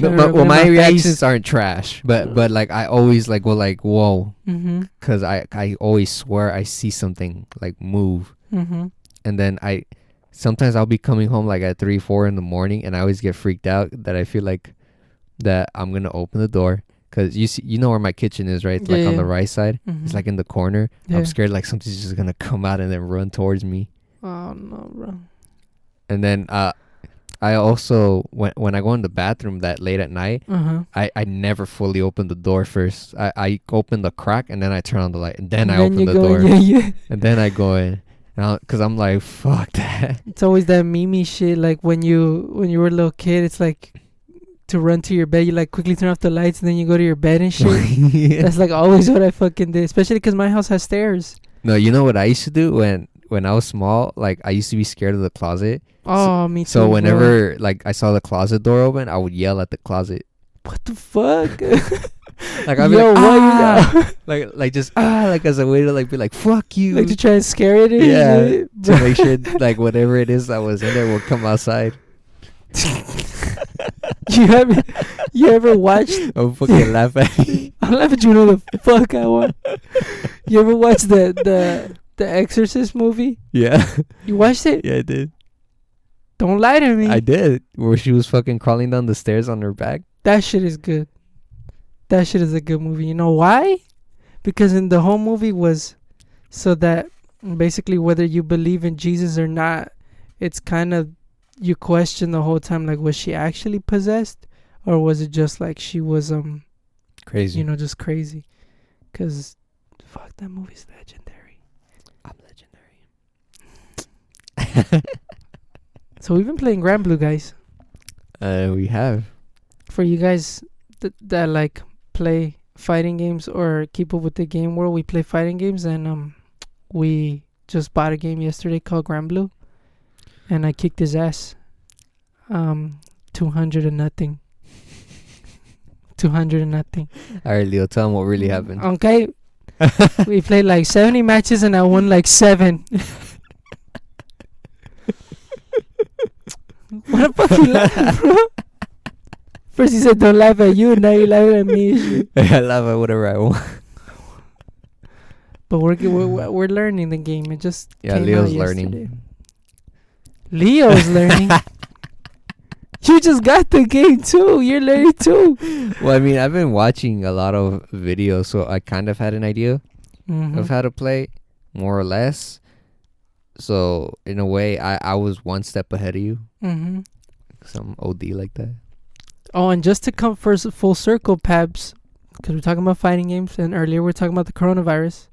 No, but my reactions aren't trash. But like I always like go like whoa, Mm-hmm. because I always swear I see something like move, Mm-hmm. and then sometimes I'll be coming home like at 3-4 in the morning, and I always get freaked out that I feel like that I'm gonna open the door. Cause you know where my kitchen is, right? Yeah, Like on yeah. the right side. Mm-hmm. It's like in the corner. Yeah. I'm scared like something's just gonna come out and then run towards me. Oh no, bro. And then I also when I go in the bathroom that late at night, Uh-huh. I never fully open the door first. I open the crack and then I turn on the light and then And I open you the go, door Yeah. and then I go in. Cause I'm like fuck that. It's always that meme shit. Like when you were a little kid, it's like to run to your bed, you like quickly turn off the lights and then you go to your bed and shit. Yeah. That's like always what I fucking did, especially because my house has stairs. No, you know what I used to do when I was small? Like I used to be scared of the closet. Oh, me too. So bro. whenever like I saw the closet door open, I would yell at the closet. What the fuck? Like I'd be Yo, like, what like just like as a way to like be like fuck you. like to try and scare it? and Yeah, shit? to make sure like whatever it is that was in there will come outside. You ever watched? I'll fucking laugh at me. I'll laugh at you. Know the fuck I want. You ever watched the Exorcist movie? Yeah. You watched it? Yeah, I did. Don't lie to me. I did. Where she was fucking crawling down the stairs on her back. That shit is good. That shit is a good movie. You know why? Because in the whole movie was so that basically whether you believe in Jesus or not, it's kind of you question the whole time, like, was she actually possessed or was it just like she was Crazy. you know, just crazy? Because fuck, that movie's legendary. I'm legendary. So we've been playing Grand Blue, guys. We have. For you guys that like play fighting games or keep up with the game world, we play fighting games, and we just bought a game yesterday called Grand Blue, and I kicked his ass. 200 and nothing. 200 and nothing. All right, Leo, tell them what really happened. Okay. We played like 70 matches and I won like 7. What the fuck you laughing, bro? First you said don't laugh at you, now you laughing at me. and shit. I laugh at whatever I want. But we're learning the game. It just Yeah, came Leo's out learning. yesterday. Leo's learning. You just got the game too. You're learning too. Well, I mean, I've been watching a lot of videos, so I kind of had an idea Mm-hmm. of how to play, more or less. So in a way, I was one step ahead of you. Mm-hmm. Some OD like that. Oh, and just to come first full circle, Pabs, because we're talking about fighting games, and earlier we were talking about the coronavirus.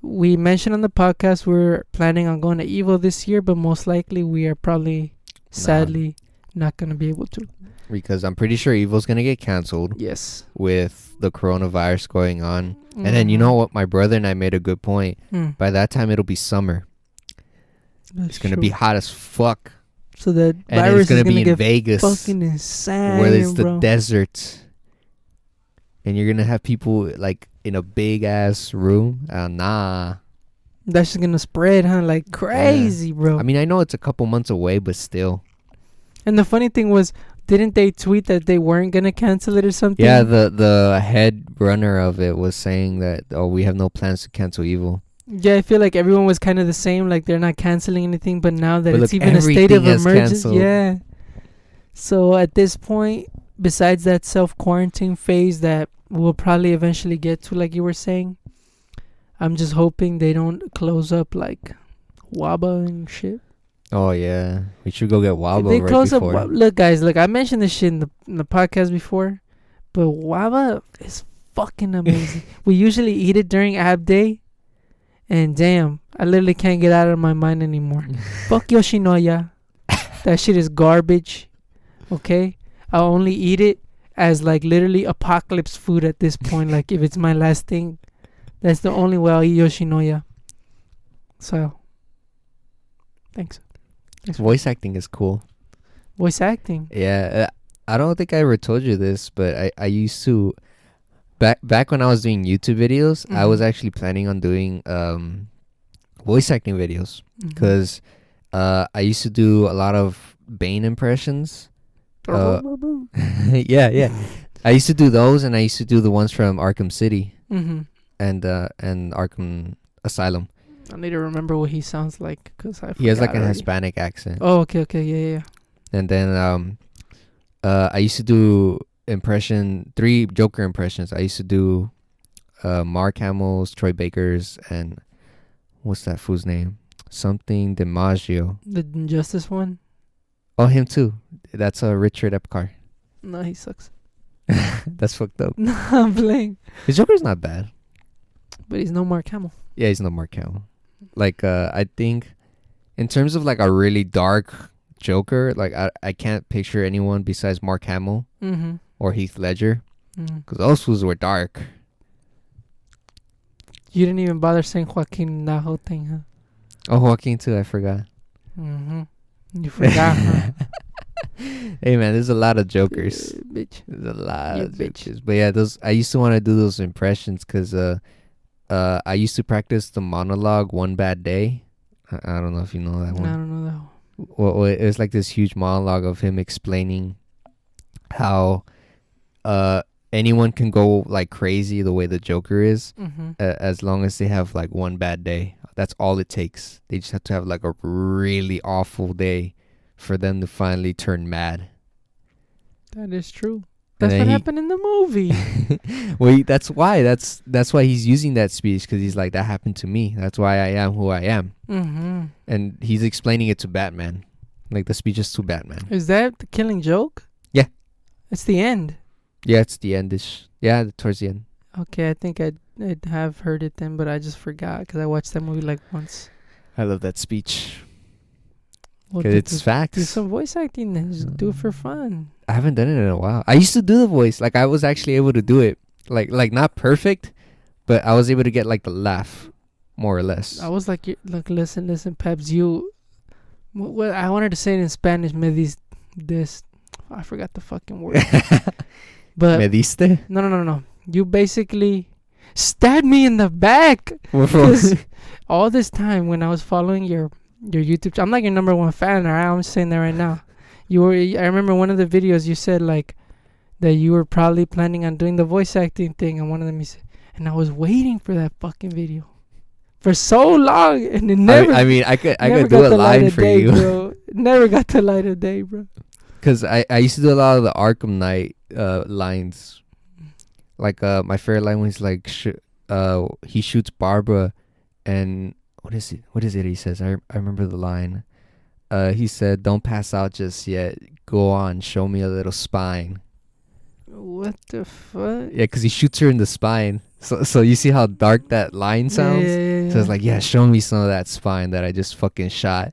We mentioned on the podcast we're planning on going to Evo this year, but most likely we are probably, sadly, not going to be able to. Because I'm pretty sure Evo's gonna get canceled Yes. with the coronavirus going on. And then you know what? My brother and I made a good point. Mm. By that time, it'll be summer. It's gonna be hot as fuck, So the and virus it's gonna is be gonna in get Vegas, fucking insane, where it's bro. the desert, and you're gonna have people like in a big ass room. Nah. That's just gonna spread, huh? Like crazy, bro. I mean, I know it's a couple months away, but still. And the funny thing was, didn't they tweet that they weren't gonna cancel it or something? Yeah, the head runner of it was saying that, oh, we have no plans to cancel Evo. Yeah, I feel like everyone was kind of the same. Like they're not canceling anything, but now that But it's look, even a state of everything has emergency, canceled. yeah. So at this point, besides that self-quarantine phase that we'll probably eventually get to, like you were saying, I'm just hoping they don't close up like Waba and shit. Oh yeah, we should go get Waba They right close up. before. Look, guys. Look, I mentioned this shit in the podcast before, but Waba is fucking amazing. We usually eat it during ab day, and damn, I literally can't get out of my mind anymore. Fuck Yoshinoya. That shit is garbage. Okay, I'll only eat it as like literally apocalypse food at this point. Like if it's my last thing, that's the only way I'll eat Yoshinoya. So, thanks. Voice acting is cool. Voice acting. Yeah, I don't think I ever told you this, but I used to back when I was doing YouTube videos, I was actually planning on doing voice acting videos because I used to do a lot of Bane impressions. Yeah. I used to do those, and I used to do the ones from Arkham City and Arkham Asylum. I need to remember what he sounds like because He has like an already. Hispanic accent. Oh, okay, yeah. And then I used to do 3 Joker impressions. I used to do Mark Hamill's, Troy Baker's, and what's that fool's name? Something DiMaggio. The Injustice one? Oh, him too. That's Richard Epcar. No, he sucks. That's fucked up. No, I'm playing. His Joker's not bad. But he's no Mark Hamill. Yeah, he's not Mark Hamill. Like I think in terms of like a really dark Joker, like I can't picture anyone besides Mark Hamill or Heath Ledger, because those fools were dark. You didn't even bother saying Joaquin that whole thing, huh? Oh, Joaquin too, I forgot. You forgot, huh? Hey man, there's a lot of Jokers. Bitch. There's a lot You of bitch. Jokers. But yeah, those I used to want to do those impressions because I used to practice the monologue One Bad Day. I don't know if you know that one. I don't know that one. Well, it was like this huge monologue of him explaining how anyone can go like crazy the way the Joker is, as long as they have like one bad day. That's all it takes. They just have to have like a really awful day for them to finally turn mad. That is true. And That's then what happened in the movie. Well, that's why he's using that speech, because he's like, that happened to me. That's why I am who I am. And he's explaining it to Batman. Like the speech is to Batman. Is that the Killing Joke? Yeah. It's the end. Yeah, it's the endish. Yeah, towards the end. Okay, I think I'd have heard it then, but I just forgot because I watched that movie like once. I love that speech. Well, Because it's facts. do some voice acting then. Just do it for fun. I haven't done it in a while. I used to do the voice. Like I was actually able to do it. Like not perfect, but I was able to get like the laugh, more or less. I was like, listen, Peps, you. Well, I wanted to say it in Spanish. I forgot the fucking word. But ¿Me diste? no. You basically stabbed me in the back. What Because all this time when I was following your YouTube, I'm like your number one fan. Alright, I'm just saying that right now. I remember one of the videos you said like that you were probably planning on doing the voice acting thing, and one of them you said, and I was waiting for that fucking video for so long, and it never. I mean, I could never do got a the light line of for day, you. bro. Never got the light of day, bro. Because I used to do a lot of the Arkham Knight lines. Like my favorite line was like he shoots Barbara, and what is it he says? I remember the line. He said, "Don't pass out just yet. Go on, show me a little spine." What the fuck? Yeah, because he shoots her in the spine. So you see how dark that line sounds? Yeah. So it's like, yeah, show me some of that spine that I just fucking shot.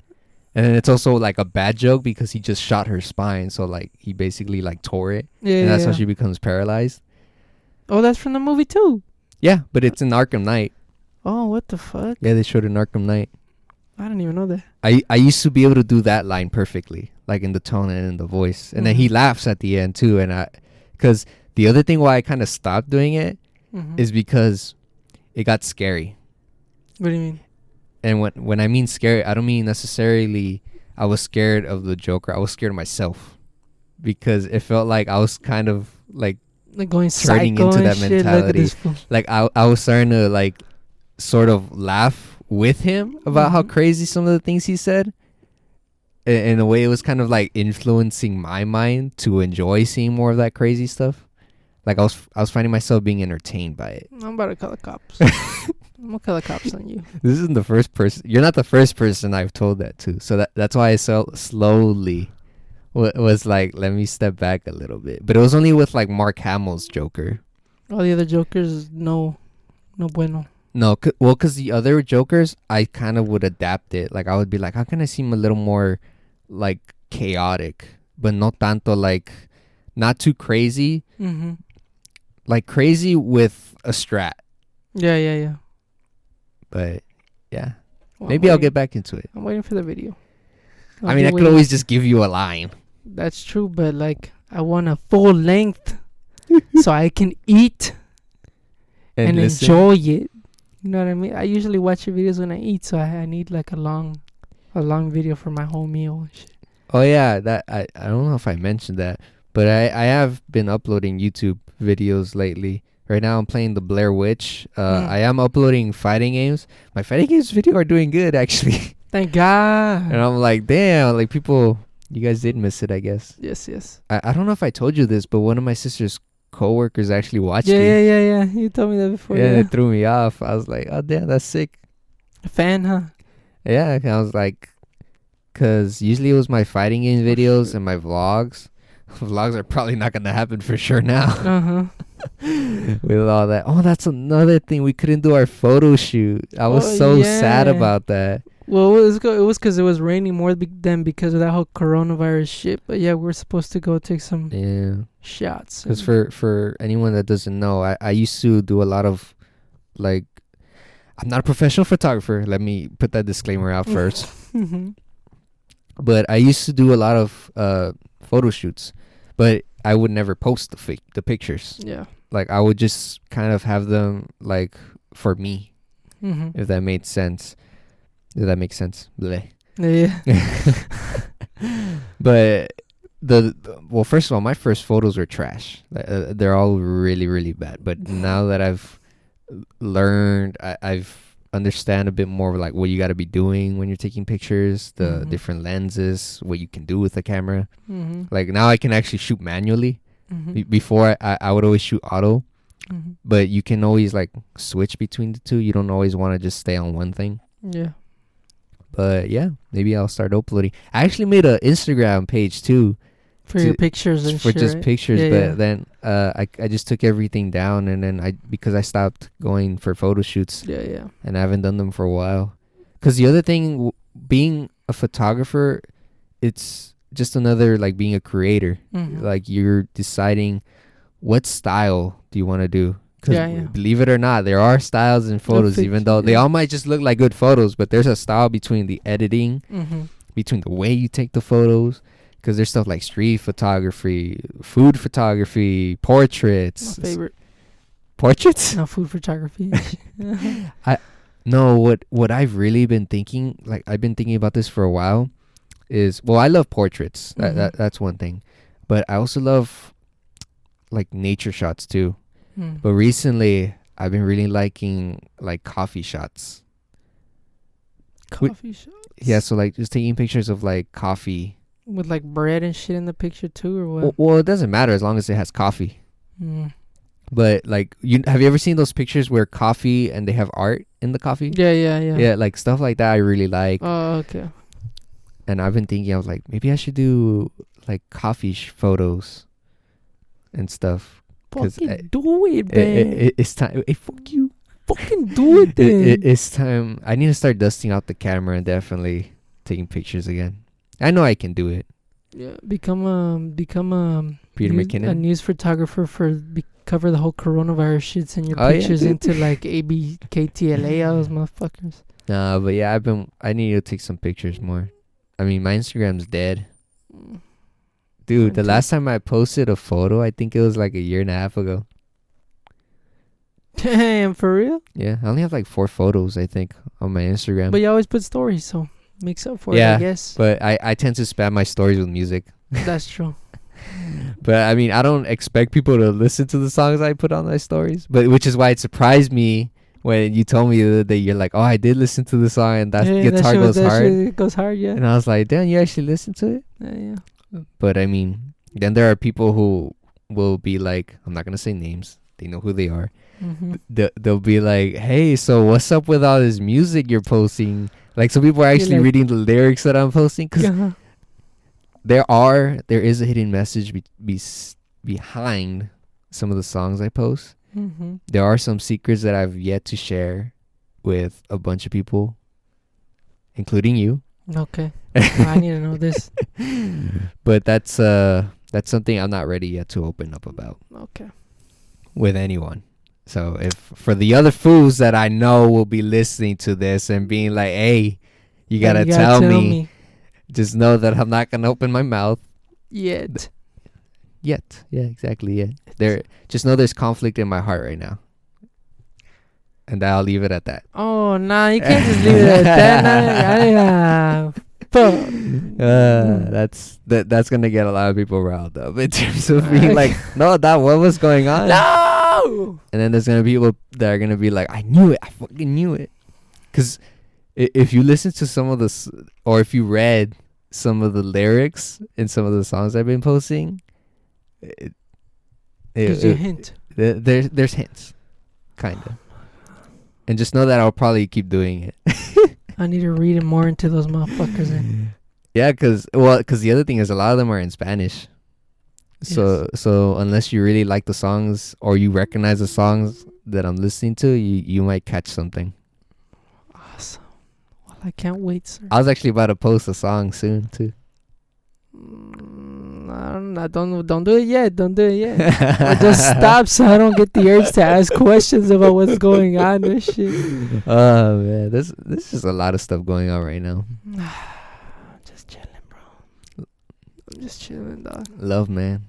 And then it's also like a bad joke because he just shot her spine. So like he basically like tore it. Yeah, And that's how she becomes paralyzed. Oh, that's from the movie too. Yeah, but it's in Arkham Knight. Oh, what the fuck? Yeah, they showed it in Arkham Knight. I didn't even know that. I used to be able to do that line perfectly, like in the tone and in the voice. And then he laughs at the end too. And because the other thing why I kind of stopped doing it is because it got scary. What do you mean? And when I mean scary, I don't mean necessarily I was scared of the Joker. I was scared of myself, because it felt like I was kind of like going turning psycho into and that shit. mentality. Look at this fool. Like I was starting to like sort of laugh with him about how crazy some of the things he said. in a way, it was kind of like influencing my mind to enjoy seeing more of that crazy stuff. Like I was finding myself being entertained by it. I'm about to call the cops. I'm gonna call the cops on you. This isn't the first person. You're not the first person I've told that to. So that's why I slowly was like, let me step back a little bit. But it was only with like Mark Hamill's Joker. All the other Jokers, no bueno. No, because the other Jokers, I kind of would adapt it. Like I would be like, how can I seem a little more like chaotic, but no tanto like, not too crazy. Mm-hmm. Like crazy with a strat. Yeah. But yeah, Well, maybe I'll get back into it. I'm waiting for the video. I mean, I could always just give you a line. That's true, but like I want a full length so I can eat and listen. enjoy it. You know what I mean? I usually watch your videos when I eat, so I need like a long video for my whole meal and shit. Oh yeah, that I don't know if I mentioned that, but I have been uploading YouTube videos lately. Right now I'm playing the Blair Witch. I am uploading fighting games. My fighting games video are doing good actually. Thank God. And I'm like, damn, like people, you guys did miss it, I guess. Yes. I don't know if I told you this, but one of my sister's coworkers actually watched it. Yeah. You told me that before. Yeah, it threw me off. I was like, oh damn, that's sick. A fan, huh? Yeah, I was like, because usually it was my fighting game videos and my vlogs. Vlogs are probably not going to happen for sure now. Uh-huh. With all that. Oh, that's another thing. We couldn't do our photo shoot. I was so sad about that. Well, it was because it was raining more than because of that whole coronavirus shit. But yeah, we're supposed to go take some shots. Because for anyone that doesn't know, I used to do a lot of, like, I'm not a professional photographer. Let me put that disclaimer out first. But I used to do a lot of photo shoots, but I would never post the pictures. Yeah. Like I would just kind of have them like for me, Mm-hmm. if that made sense. If that makes sense. Bleh. Yeah. But well, first of all, my first photos were trash. They're all really, really bad. But now that I've learned, I've understand a bit more like what you got to be doing when you're taking pictures, the different lenses, what you can do with the camera. Like now I can actually shoot manually. Before I would always shoot auto, but you can always like switch between the two. You don't always want to just stay on one thing. Yeah. But yeah, maybe I'll start uploading. I actually made an Instagram page too. For your pictures and for shit, just right? pictures, Yeah, but yeah. then I just took everything down, and then because I stopped going for photo shoots. Yeah. And I haven't done them for a while. Because the other thing, being a photographer, it's just another like being a creator. Like you're deciding what style do you want to do. Because believe it or not, there are styles in photos, even though they all might just look like good photos, but there's a style between the editing, between the way you take the photos. Because there's stuff like street photography, food photography, portraits. My favorite. Portraits? No, food photography. No, what I've really been thinking, like I've been thinking about this for a while, is, well, I love portraits. That's one thing. But I also love like nature shots too. But recently I've been really liking like coffee shots. Coffee shots? Yeah, so like just taking pictures of like coffee. With like bread and shit in the picture too, or what? Well, it doesn't matter as long as it has coffee. But like, have you ever seen those pictures where coffee and they have art in the coffee? Yeah. Yeah, like stuff like that I really like. Oh, okay. And I've been thinking, I was like, maybe I should do like coffee photos and stuff. Fucking do it, man. It's time. Hey, fuck you. Fucking do it, then. It's time. I need to start dusting out the camera and definitely taking pictures again. I know I can do it. Yeah, become Peter McKinnon, a news photographer cover the whole coronavirus shits and your pictures into like ABKTLA, all those motherfuckers. Nah, but yeah, I need to take some pictures more. I mean, my Instagram's dead. Dude, the last time I posted a photo, I think it was like a year and a half ago. Damn, for real? Yeah, I only have like 4 photos, I think, on my Instagram. But you always put stories, so makes up for it, I guess. But I tend to spam my stories with music. That's true. But I mean, I don't expect people to listen to the songs I put on my stories. But which is why it surprised me when you told me the other day, you're like, oh, I did listen to the song and that guitar goes hard. It goes hard, yeah. And I was like, damn, you actually listened to it? Yeah. But I mean, then there are people who will be like, I'm not gonna say names. They know who they are. Mm-hmm. They'll be like, hey, so what's up with all this music you're posting? Like, some people are actually like, reading the lyrics that I'm posting, because uh-huh. there is a hidden message behind some of the songs I post. Mm-hmm. There are some secrets that I've yet to share with a bunch of people, including you. Okay. I need to know this. But that's something I'm not ready yet to open up about. Okay. With anyone. So if for the other fools that I know will be listening to this and being like, hey, you gotta tell me, just know that I'm not gonna open my mouth yet. Yeah, exactly. Just know there's conflict in my heart right now, and I'll leave it at that. Oh nah, you can't just leave it at that. That's gonna get a lot of people riled up in terms of being like, no, what was going on? No. And then there's gonna be people that are gonna be like, I knew it, I fucking knew it. Because if you listen to some of the, or if you read some of the lyrics in some of the songs I've been posting, gives you a hint. There's hints, kind of. And just know that I'll probably keep doing it. I need to read more into those motherfuckers. Yeah, because the other thing is a lot of them are in Spanish. So unless you really like the songs or you recognize the songs that I'm listening to, you might catch something. Awesome. Well, I can't wait, sir. I was actually about to post a song soon too. Don't do it yet. Don't do it yet. Or just stop so I don't get the urge to ask questions about what's going on and shit. Oh man, this is a lot of stuff going on right now. Just chilling, bro. I'm just chilling, dog. Love, man.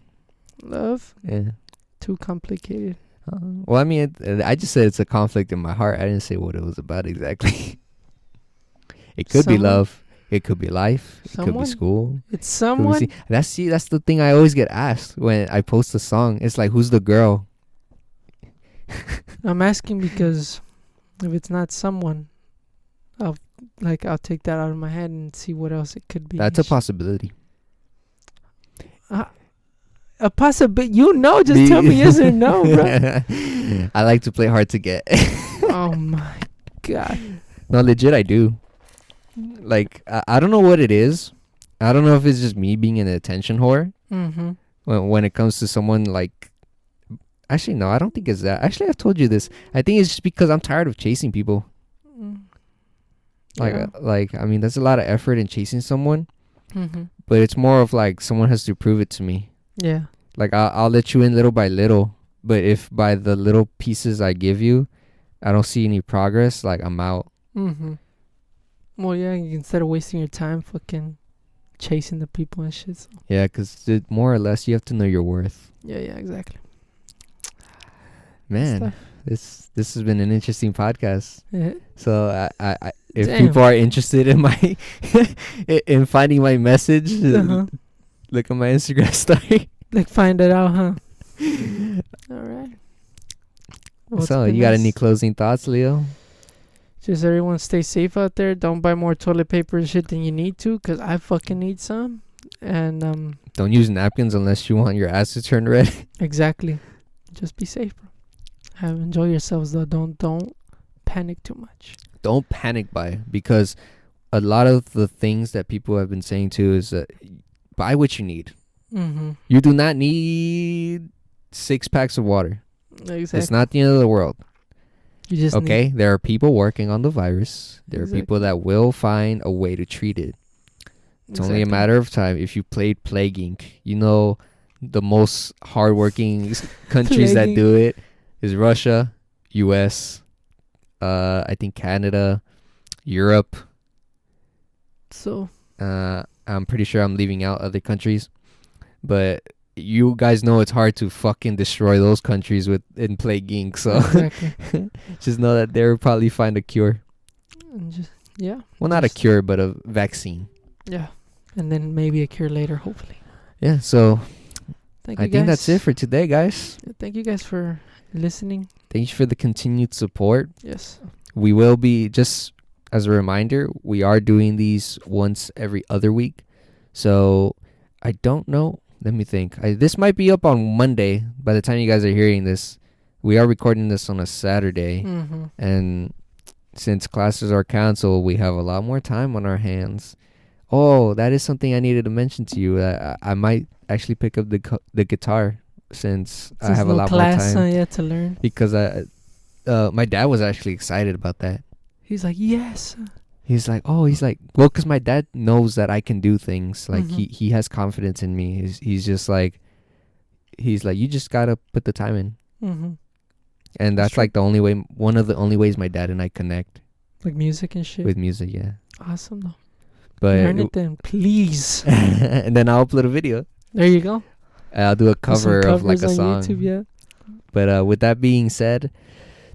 Love? Yeah. Too complicated. Well, I mean, I just said it's a conflict in my heart. I didn't say what it was about exactly. It could be love. It could be life. It could be school. It's someone. That's the thing I always get asked when I post a song. It's like, who's the girl? I'm asking because if it's not someone, I'll take that out of my head and see what else it could be. That's a possibility. A possibility. Just tell me yes or no, bro. I like to play hard to get. Oh my god. No, legit, I do. Like, I don't know what it is. I don't know if it's just me being an attention whore. Mm-hmm. When it comes to someone like... Actually, no, I don't think it's that. Actually, I've told you this. I think it's just because I'm tired of chasing people. Yeah. I mean, there's a lot of effort in chasing someone. Mm-hmm. But it's more of like someone has to prove it to me. Yeah. Like, I'll let you in little by little. But if by the little pieces I give you, I don't see any progress, like, I'm out. Mm-hmm. Well, yeah, instead of wasting your time fucking chasing the people and shit. So. Yeah, because more or less, you have to know your worth. Yeah, exactly. Man, this has been an interesting podcast. Yeah. So, I if people are interested in my in finding my message, look at my Instagram story. Like, find it out, huh? All right. Well, so, you got any closing thoughts, Leo? Just everyone stay safe out there. Don't buy more toilet paper and shit than you need to, because I fucking need some. And don't use napkins unless you want your ass to turn red. Exactly. Just be safe, bro. Enjoy yourselves, though. Don't panic too much. Don't panic because a lot of the things that people have been saying too is that buy what you need. Mm-hmm. You do not need 6 packs of water. Exactly. It's not the end of the world. You just there are people working on the virus. There are people that will find a way to treat it. It's only a matter of time. If you played Plague Inc., you know the most hardworking countries that do it is Russia, U.S., I think Canada, Europe. So I'm pretty sure I'm leaving out other countries, but you guys know it's hard to fucking destroy those countries in Plague Inc. So just know that they'll probably find a cure. Well, not a cure, but a vaccine. Yeah, and then maybe a cure later, hopefully. Yeah. So I think that's it for today, guys. Thank you guys for listening. Thank you for the continued support. Yes. We will be, just as a reminder, we are doing these once every other week. So I don't know. Let me think. This might be up on Monday by the time you guys are hearing this. We are recording this on a Saturday. Mm-hmm. And since classes are canceled, we have a lot more time on our hands. Oh, that is something I needed to mention to you. I might actually pick up the guitar since I have a lot more time. Yeah, to learn. Because my dad was actually excited about that. He's like, yes. He's like, well, because my dad knows that I can do things. Like, Mhm. he has confidence in me. He's just like, you just gotta put the time in. Mm-hmm. And That's that's like one of the only ways my dad and I connect Like music and shit. with music. Yeah. Awesome though. But Learn it then, please. and then I'll upload a video. There you go. I'll do a There's some cover of like a covers on song. YouTube, yeah. But with that being said,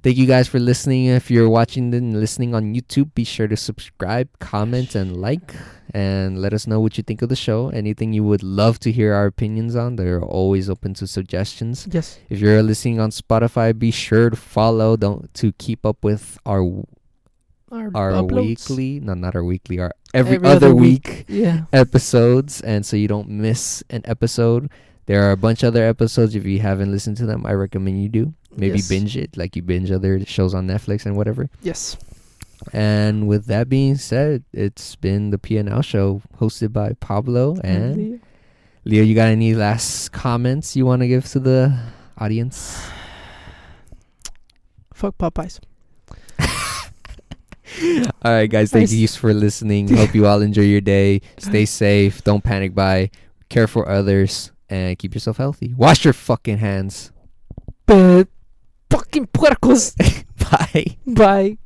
thank you guys for listening. If you're watching and listening on YouTube, be sure to subscribe, comment, and like. And let us know what you think of the show. Anything you would love to hear our opinions on, they're always open to suggestions. Yes. If you're listening on Spotify, be sure to follow to keep up with our Uploads. weekly, no, not our weekly, our every other week Yeah. episodes, and so you don't miss an episode. There are a bunch of other episodes. If you haven't listened to them, I recommend you do. Maybe Yes. binge it, like you binge other shows on Netflix and whatever. Yes. And with that being said, it's been the P&L show hosted by Pablo and Leo. You got any last comments you want to give to the audience? Fuck Popeyes. All right, guys. Thank you for listening. Hope you all enjoy your day. Stay safe. Don't panic buy. Care for others. And keep yourself healthy. Wash your fucking hands. But fucking puercos. Bye. Bye.